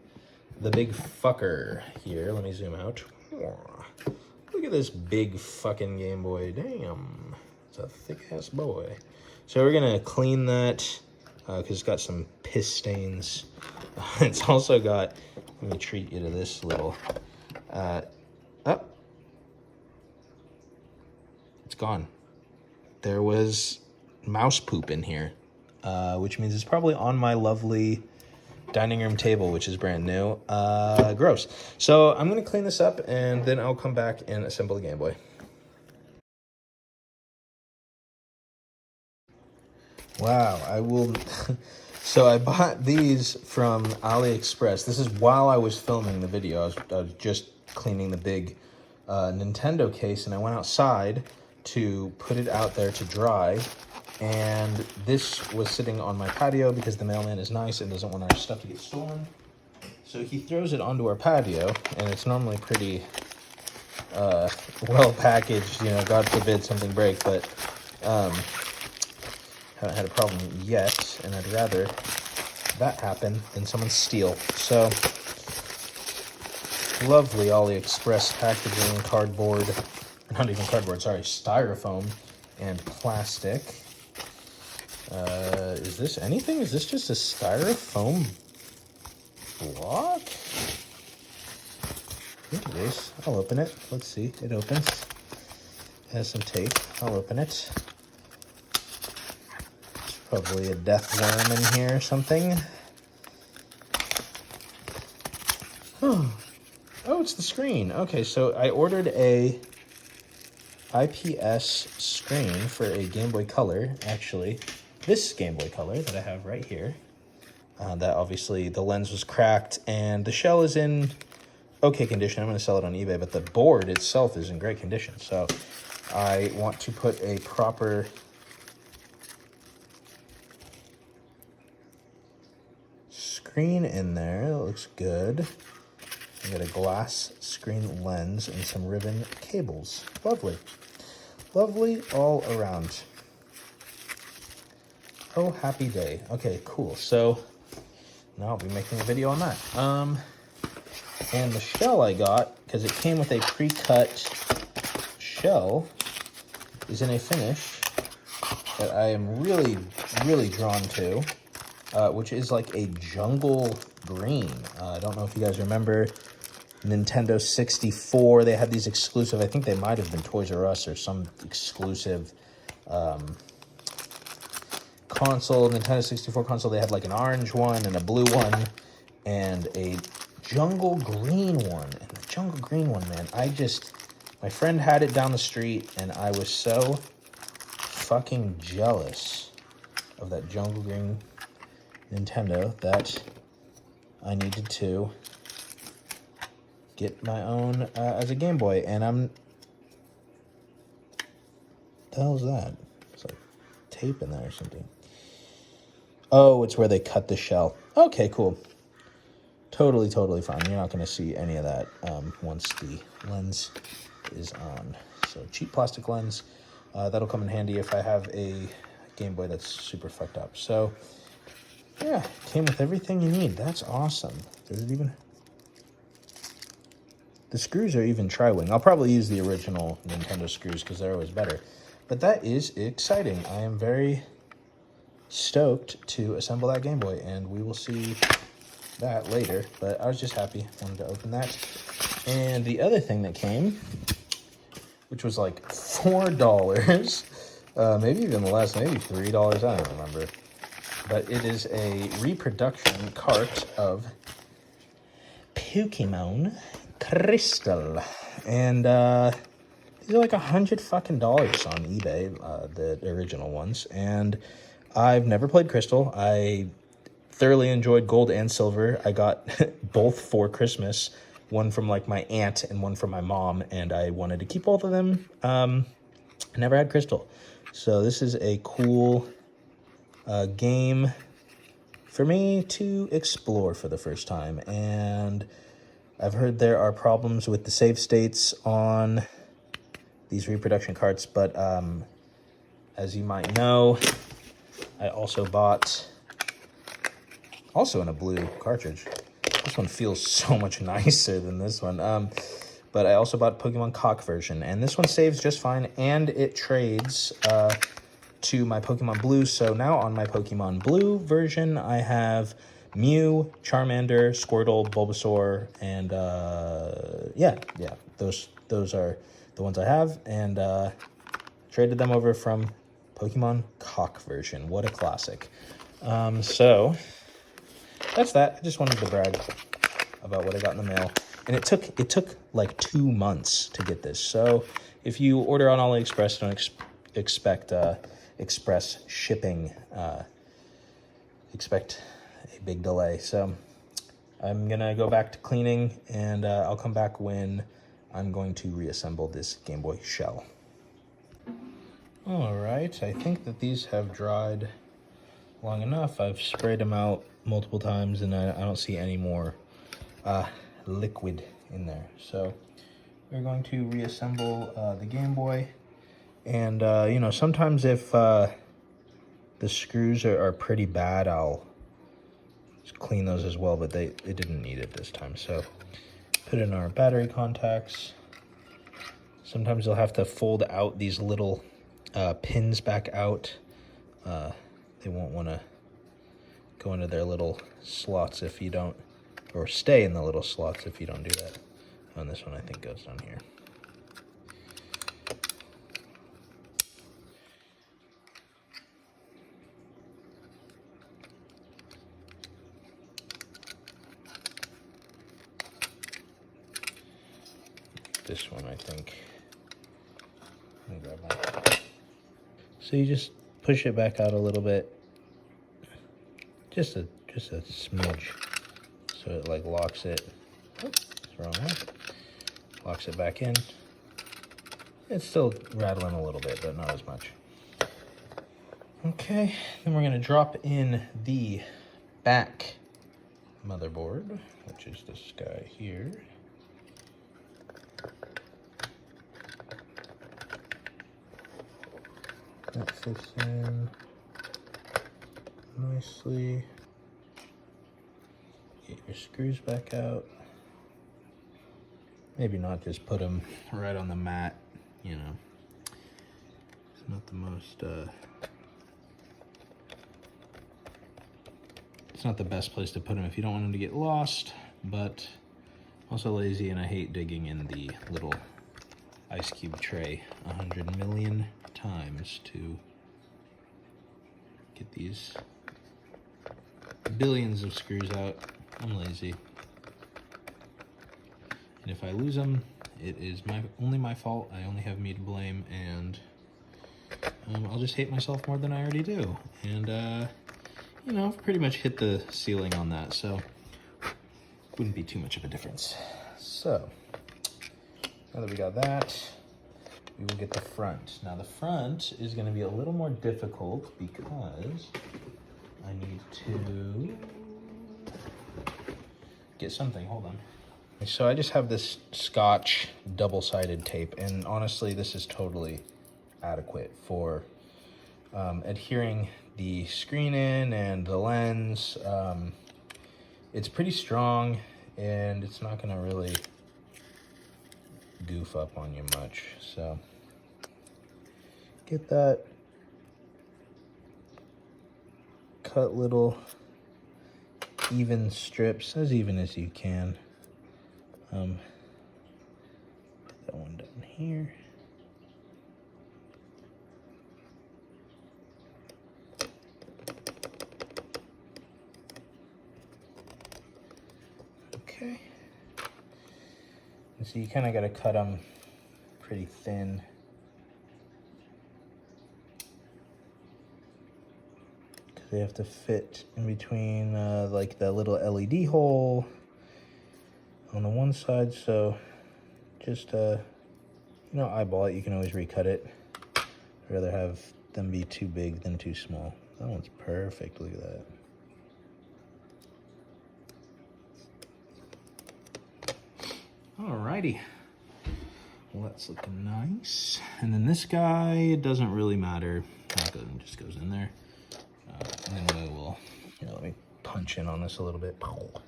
the big fucker here. Let me zoom out. Look at this big fucking Game Boy. Damn, it's a thick ass boy. So we're gonna clean that because it's got some piss stains. It's also got, let me treat you to this little, oh, it's gone. There was mouse poop in here, which means it's probably on my lovely dining room table, which is brand new. Gross. So I'm gonna clean this up and then I'll come back and assemble the Game Boy. Wow, I will. So I bought these from AliExpress. This is while I was filming the video. I was just cleaning the big Nintendo case, and I went outside to put it out there to dry. And this was sitting on my patio because the mailman is nice and doesn't want our stuff to get stolen. So he throws it onto our patio, and it's normally pretty well packaged. You know, God forbid something break, but haven't had a problem yet, and I'd rather that happen than someone steal. So, lovely AliExpress packaging, cardboard, not even cardboard, sorry, styrofoam and plastic. Is this anything? Is this just a styrofoam block? I think it is. I'll open it. Let's see. It opens. It has some tape. I'll open it. Probably a death worm in here or something. Oh, it's the screen. Okay, so I ordered a IPS screen for a Game Boy Color. Actually, this Game Boy Color that I have right here. That obviously the lens was cracked and the shell is in okay condition. I'm going to sell it on eBay, but the board itself is in great condition. So I want to put a proper screen in there. That looks good. I got a glass screen lens and some ribbon cables. Lovely. Lovely all around. Oh, happy day. Okay, cool. So now I'll be making a video on that. And the shell I got, because it came with a pre-cut shell, is in a finish that I am really, really drawn to. Which is like a jungle green. I don't know if you guys remember Nintendo 64. They had these exclusive, I think they might have been Toys R Us or some exclusive console, Nintendo 64 console. They had like an orange one and a blue one and a jungle green one. And the jungle green one, man, my friend had it down the street and I was so fucking jealous of that jungle green Nintendo that I needed to get my own as a Game Boy, and the hell's that? It's like tape in there or something. Oh, it's where they cut the shell. Okay, cool. Totally fine. You're not going to see any of that once the lens is on. So cheap plastic lens. That'll come in handy if I have a Game Boy that's super fucked up. So yeah, came with everything you need. That's awesome. The screws are even tri-wing. I'll probably use the original Nintendo screws because they're always better. But that is exciting. I am very stoked to assemble that Game Boy, and we will see that later. But I was just happy. Wanted to open that. And the other thing that came, which was like $4, maybe even less, maybe $3, I don't remember. But it is a reproduction cart of Pokemon Crystal. And these are like $100 fucking dollars on eBay, the original ones. And I've never played Crystal. I thoroughly enjoyed Gold and Silver. I got both for Christmas. One from like my aunt and one from my mom. And I wanted to keep both of them. I never had Crystal. So this is a cool game for me to explore for the first time. And I've heard there are problems with the save states on these reproduction carts, but as you might know, I also bought, also in a blue cartridge. This one feels so much nicer than this one. But I also bought Pokemon Cock version, and this one saves just fine, and it trades to my Pokemon Blue. So now on my Pokemon Blue version, I have Mew, Charmander, Squirtle, Bulbasaur, and yeah, those are the ones I have, and traded them over from Pokemon Cock version. What a classic. So that's that. I just wanted to brag about what I got in the mail. And it took like 2 months to get this. So if you order on AliExpress, don't expect express shipping. Expect a big delay. So I'm gonna go back to cleaning, and I'll come back when I'm going to reassemble this Game Boy shell. All right, I think that these have dried long enough. I've sprayed them out multiple times, and I don't see any more liquid in there. So we're going to reassemble the Game Boy, and you know, sometimes if the screws are pretty bad, I'll just clean those as well, but it didn't need it this time. So put in our battery contacts. Sometimes you'll have to fold out these little pins back out. They won't want to go into their little slots if you don't, or stay in the little slots if you don't do that. And this one I think goes down here. This one I think. Let me grab mine. So you just push it back out a little bit, just a smidge, so it like locks it. Oops, it's the wrong way. Locks it back in. It's still rattling a little bit, but not as much. Okay, then we're gonna drop in the back motherboard, which is this guy here. That fits in nicely. Get your screws back out. Maybe not just put them right on the mat, you know. It's not the most, it's not the best place to put them if you don't want them to get lost, but I'm also lazy and I hate digging in the little ice cube tray 100 million times to get these billions of screws out. I'm lazy. And if I lose them, it is only my fault. I only have me to blame, and I'll just hate myself more than I already do. And you know, I've pretty much hit the ceiling on that, so wouldn't be too much of a difference. So now that we got that, we will get the front. Now the front is going to be a little more difficult because I need to get something. Hold on. So I just have this Scotch double-sided tape, and honestly, this is totally adequate for adhering the screen in and the lens. It's pretty strong, and it's not going to really goof up on you much. So get that, cut little even strips, as even as you can. Put that one down here. Okay. And so you kind of got to cut them pretty thin. Because they have to fit in between like the little LED hole on the one side. So just, you know, eyeball it. You can always recut it. I'd rather have them be too big than too small. That one's perfect. Look at that. Alrighty, let's That's looking nice. And then this guy, it doesn't really matter. It just goes in there. And then we will, here, let me punch in on this a little bit. Put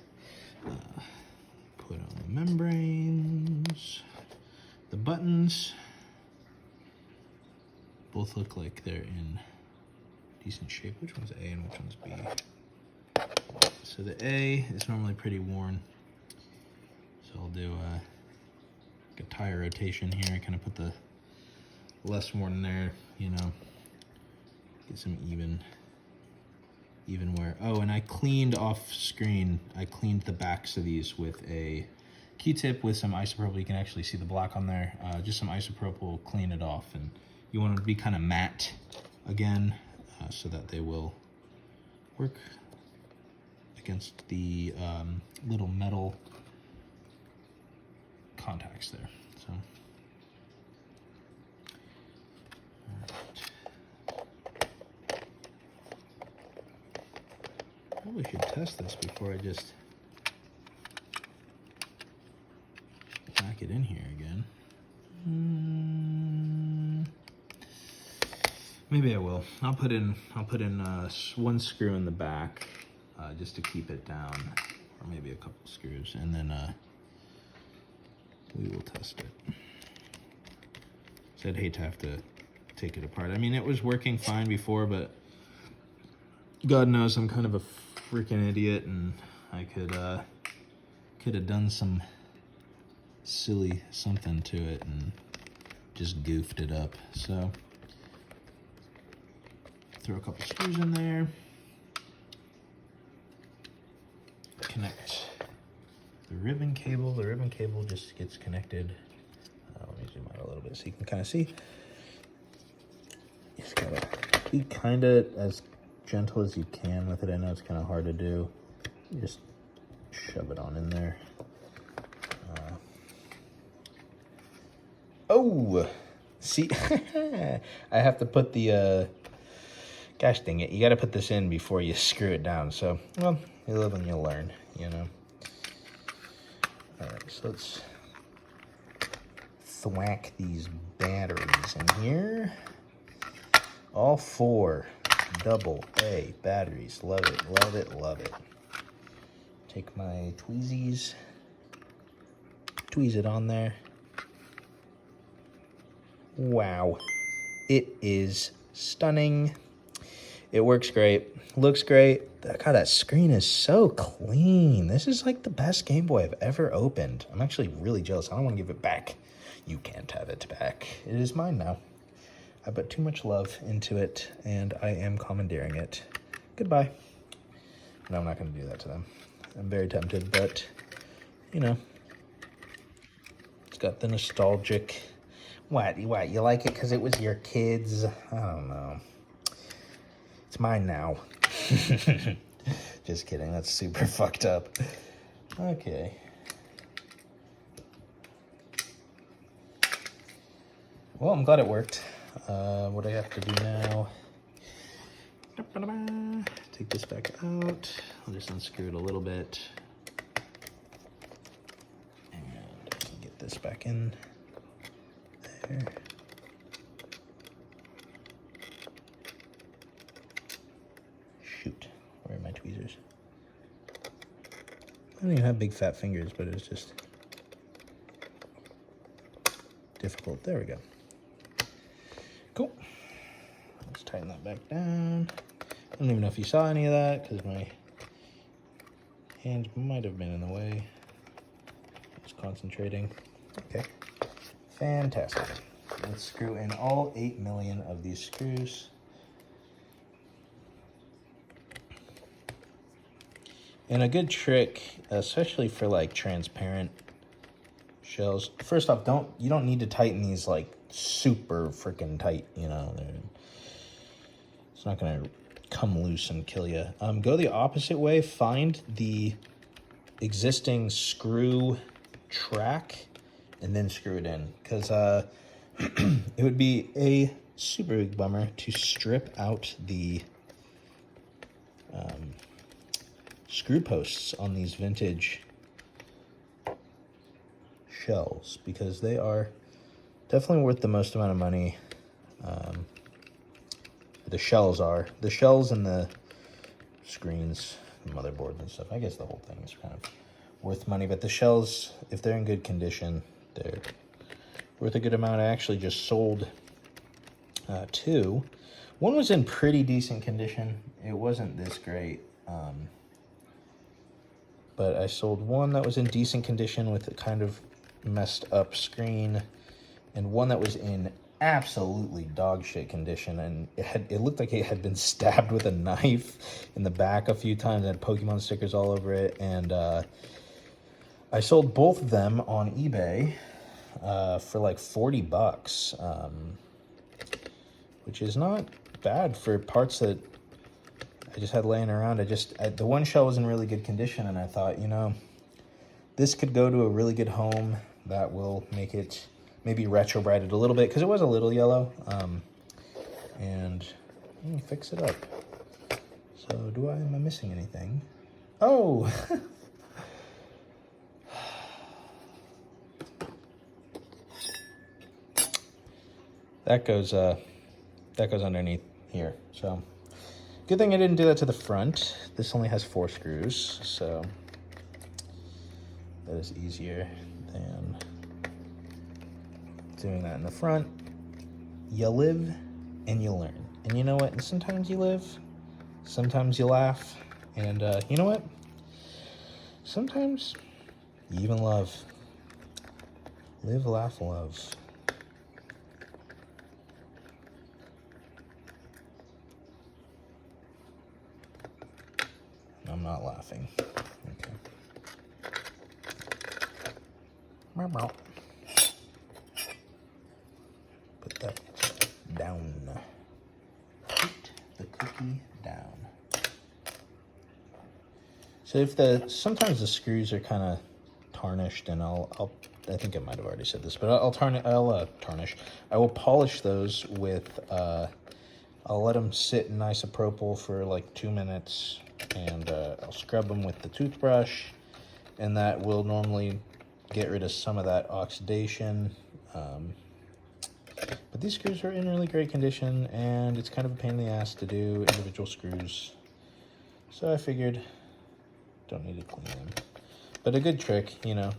on the membranes. The buttons both look like they're in decent shape. Which one's A and which one's B? So the A is normally pretty worn. So I'll do a tire rotation here, kind of put the less worn there, you know, get some even wear. Oh, and I cleaned off screen. I cleaned the backs of these with a Q-tip with some isopropyl. You can actually see the black on there. Just some isopropyl will clean it off, and you want it to be kind of matte again, so that they will work against the little metal contacts there. So, all right. Probably should test this before I just back it in here again. Maybe I will. I'll put in one screw in the back just to keep it down, or maybe a couple screws, and then we will test it. So I'd hate to have to take it apart. I mean, it was working fine before, but God knows I'm kind of a freaking idiot, and I could have done some silly something to it and just goofed it up. So throw a couple screws in there, connect the ribbon cable. The ribbon cable just gets connected. Let me zoom out a little bit so you can kind of see. You just gotta be kind of as gentle as you can with it. I know it's kind of hard to do. You just shove it on in there. Oh, see, I have to put the, gosh dang it, you got to put this in before you screw it down. So, well, you live and you learn, you know. All right, so let's thwack these batteries in here. All 4 AA batteries. Love it, love it, love it. Take my tweezies, tweeze it on there. Wow, it is stunning. It works great, looks great. God, that screen is so clean. This is like the best Game Boy I've ever opened. I'm actually really jealous. I don't want to give it back. You can't have it back. It is mine now. I put too much love into it, and I am commandeering it. Goodbye. No, I'm not going to do that to them. I'm very tempted, but, you know, it's got the nostalgic... What, you like it because it was your kids? I don't know. It's mine now. Just kidding, that's super fucked up. Okay. Well, I'm glad it worked. What I have to do now... Take this back out. I'll just unscrew it a little bit. And get this back in. There. Shoot, where are my tweezers? I don't even have big fat fingers, but it's just difficult. There we go. Cool. Let's tighten that back down. I don't even know if you saw any of that because my hand might have been in the way. Just concentrating. Okay. Fantastic. Let's screw in all 8 million of these screws. And a good trick, especially for like transparent shells. First off, you don't need to tighten these like super freaking tight, you know. It's not gonna come loose and kill you. Go the opposite way. Find the existing screw track and then screw it in, because it would be a super big bummer to strip out the screw posts on these vintage shells, because they are Definitely worth the most amount of money. The shells are. The shells and the screens, motherboards and stuff. I guess the whole thing is kind of worth money, but the shells, if they're in good condition, they're worth a good amount. I actually just sold two. One was in pretty decent condition. It wasn't this great, but I sold one that was in decent condition with a kind of messed up screen, and one that was in absolutely dog shit condition, and it looked like it had been stabbed with a knife in the back a few times. It had Pokemon stickers all over it, and I sold both of them on eBay for like $40, which is not bad for parts that I just had laying around. The one shell was in really good condition, and I thought, you know, this could go to a really good home that will make it maybe retro brighted a little bit, because it was a little yellow, and fix it up. So am I missing anything? Oh! that goes underneath here. So good thing I didn't do that to the front. This only has 4 screws, so that is easier than doing that in the front. You live and you learn. And you know what? And sometimes you live, sometimes you laugh, and you know what? Sometimes you even love. Live, laugh, love. I'm not laughing. Okay. Put that down. Put the cookie down. So sometimes the screws are kind of tarnished, and I think I might have already said this, but I'll tarnish. I will polish those with, I'll let them sit in isopropyl for like 2 minutes, and I'll scrub them with the toothbrush, and that will normally get rid of some of that oxidation. But these screws are in really great condition, and it's kind of a pain in the ass to do individual screws. So I figured, don't need to clean them. But a good trick, you know.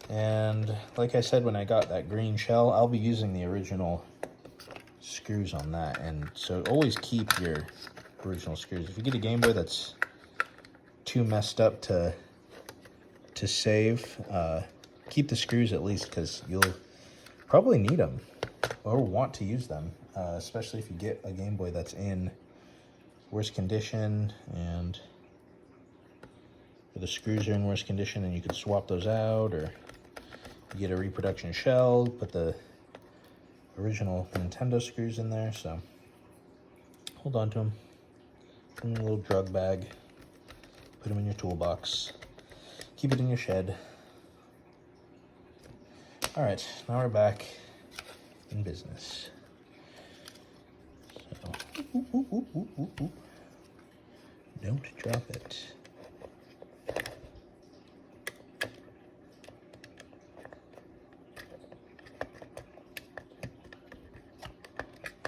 And like I said, when I got that green shell, I'll be using the original screws on that. And so always keep your original screws. If you get a Game Boy that's too messed up to save, keep the screws at least, because you'll probably need them or want to use them, especially if you get a Game Boy that's in worse condition, and the screws are in worse condition, and you could swap those out, or you get a reproduction shell, put the original Nintendo screws in there. So hold on to them, put them in a little drug bag, put them in your toolbox, keep it in your shed. All right, now we're back in business. So, don't drop it.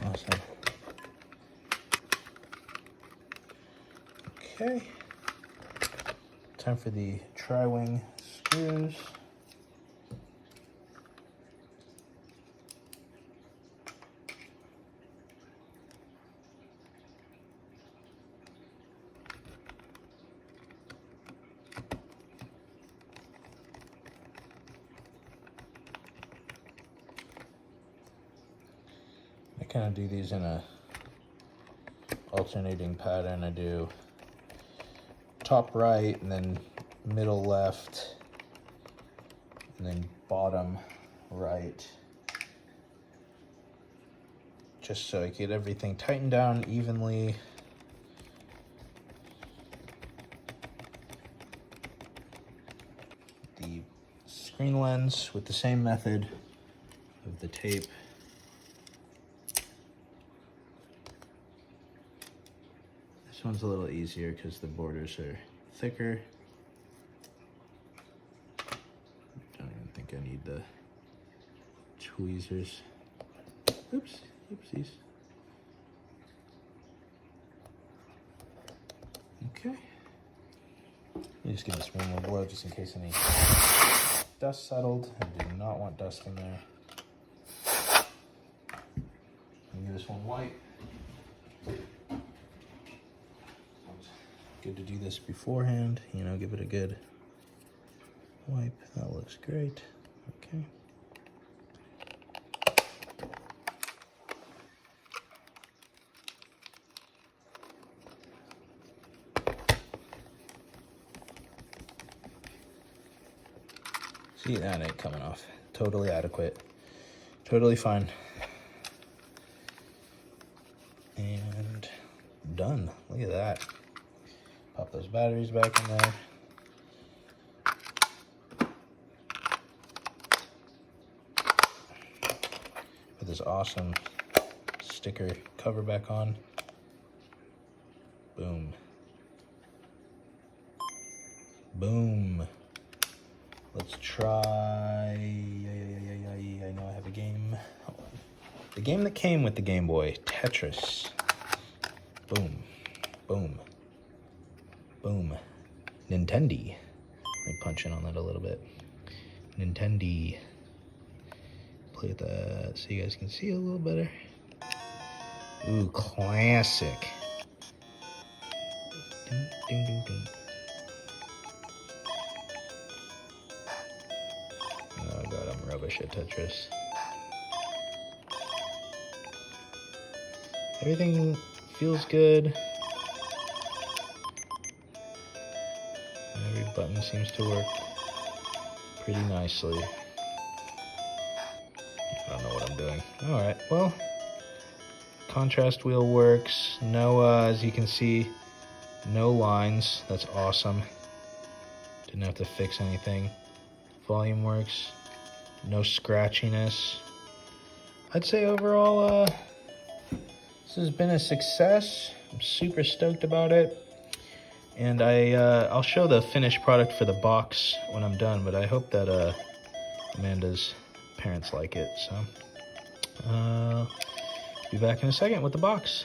Awesome. Okay. Time for the tri-wing screws. I kind of do these in a alternating pattern. I do top right, and then middle left, and then bottom right, just so I get everything tightened down evenly. The screen lens with the same method of the tape. This one's a little easier because the borders are thicker. Don't even think I need the tweezers. Oops, oopsies. Okay. Let me just give this one more blow just in case any dust settled. I do not want dust in there. I'll give this one white. Good to do this beforehand, you know, give it a good wipe. That looks great. Okay. See, that ain't coming off. Totally adequate. Totally fine. And done. Look at that. Pop those batteries back in there. Put this awesome sticker cover back on. Boom. Boom. Let's try. I know I have a game. The game that came with the Game Boy, Tetris. Boom. Boom. Boom. Nintendi. Let me punch in on that a little bit. Nintendi. Play with that so you guys can see a little better. Ooh, classic. Ding, ding, ding, ding. Oh god, I'm rubbish at Tetris. Everything feels good. Every button seems to work pretty nicely. I don't know what I'm doing. Alright, well, contrast wheel works. No, as you can see, no lines. That's awesome. Didn't have to fix anything. Volume works. No scratchiness. I'd say overall, this has been a success. I'm super stoked about it. And I'll show the finished product for the box when I'm done, but I hope that Amanda's parents like it. So, be back in a second with the box.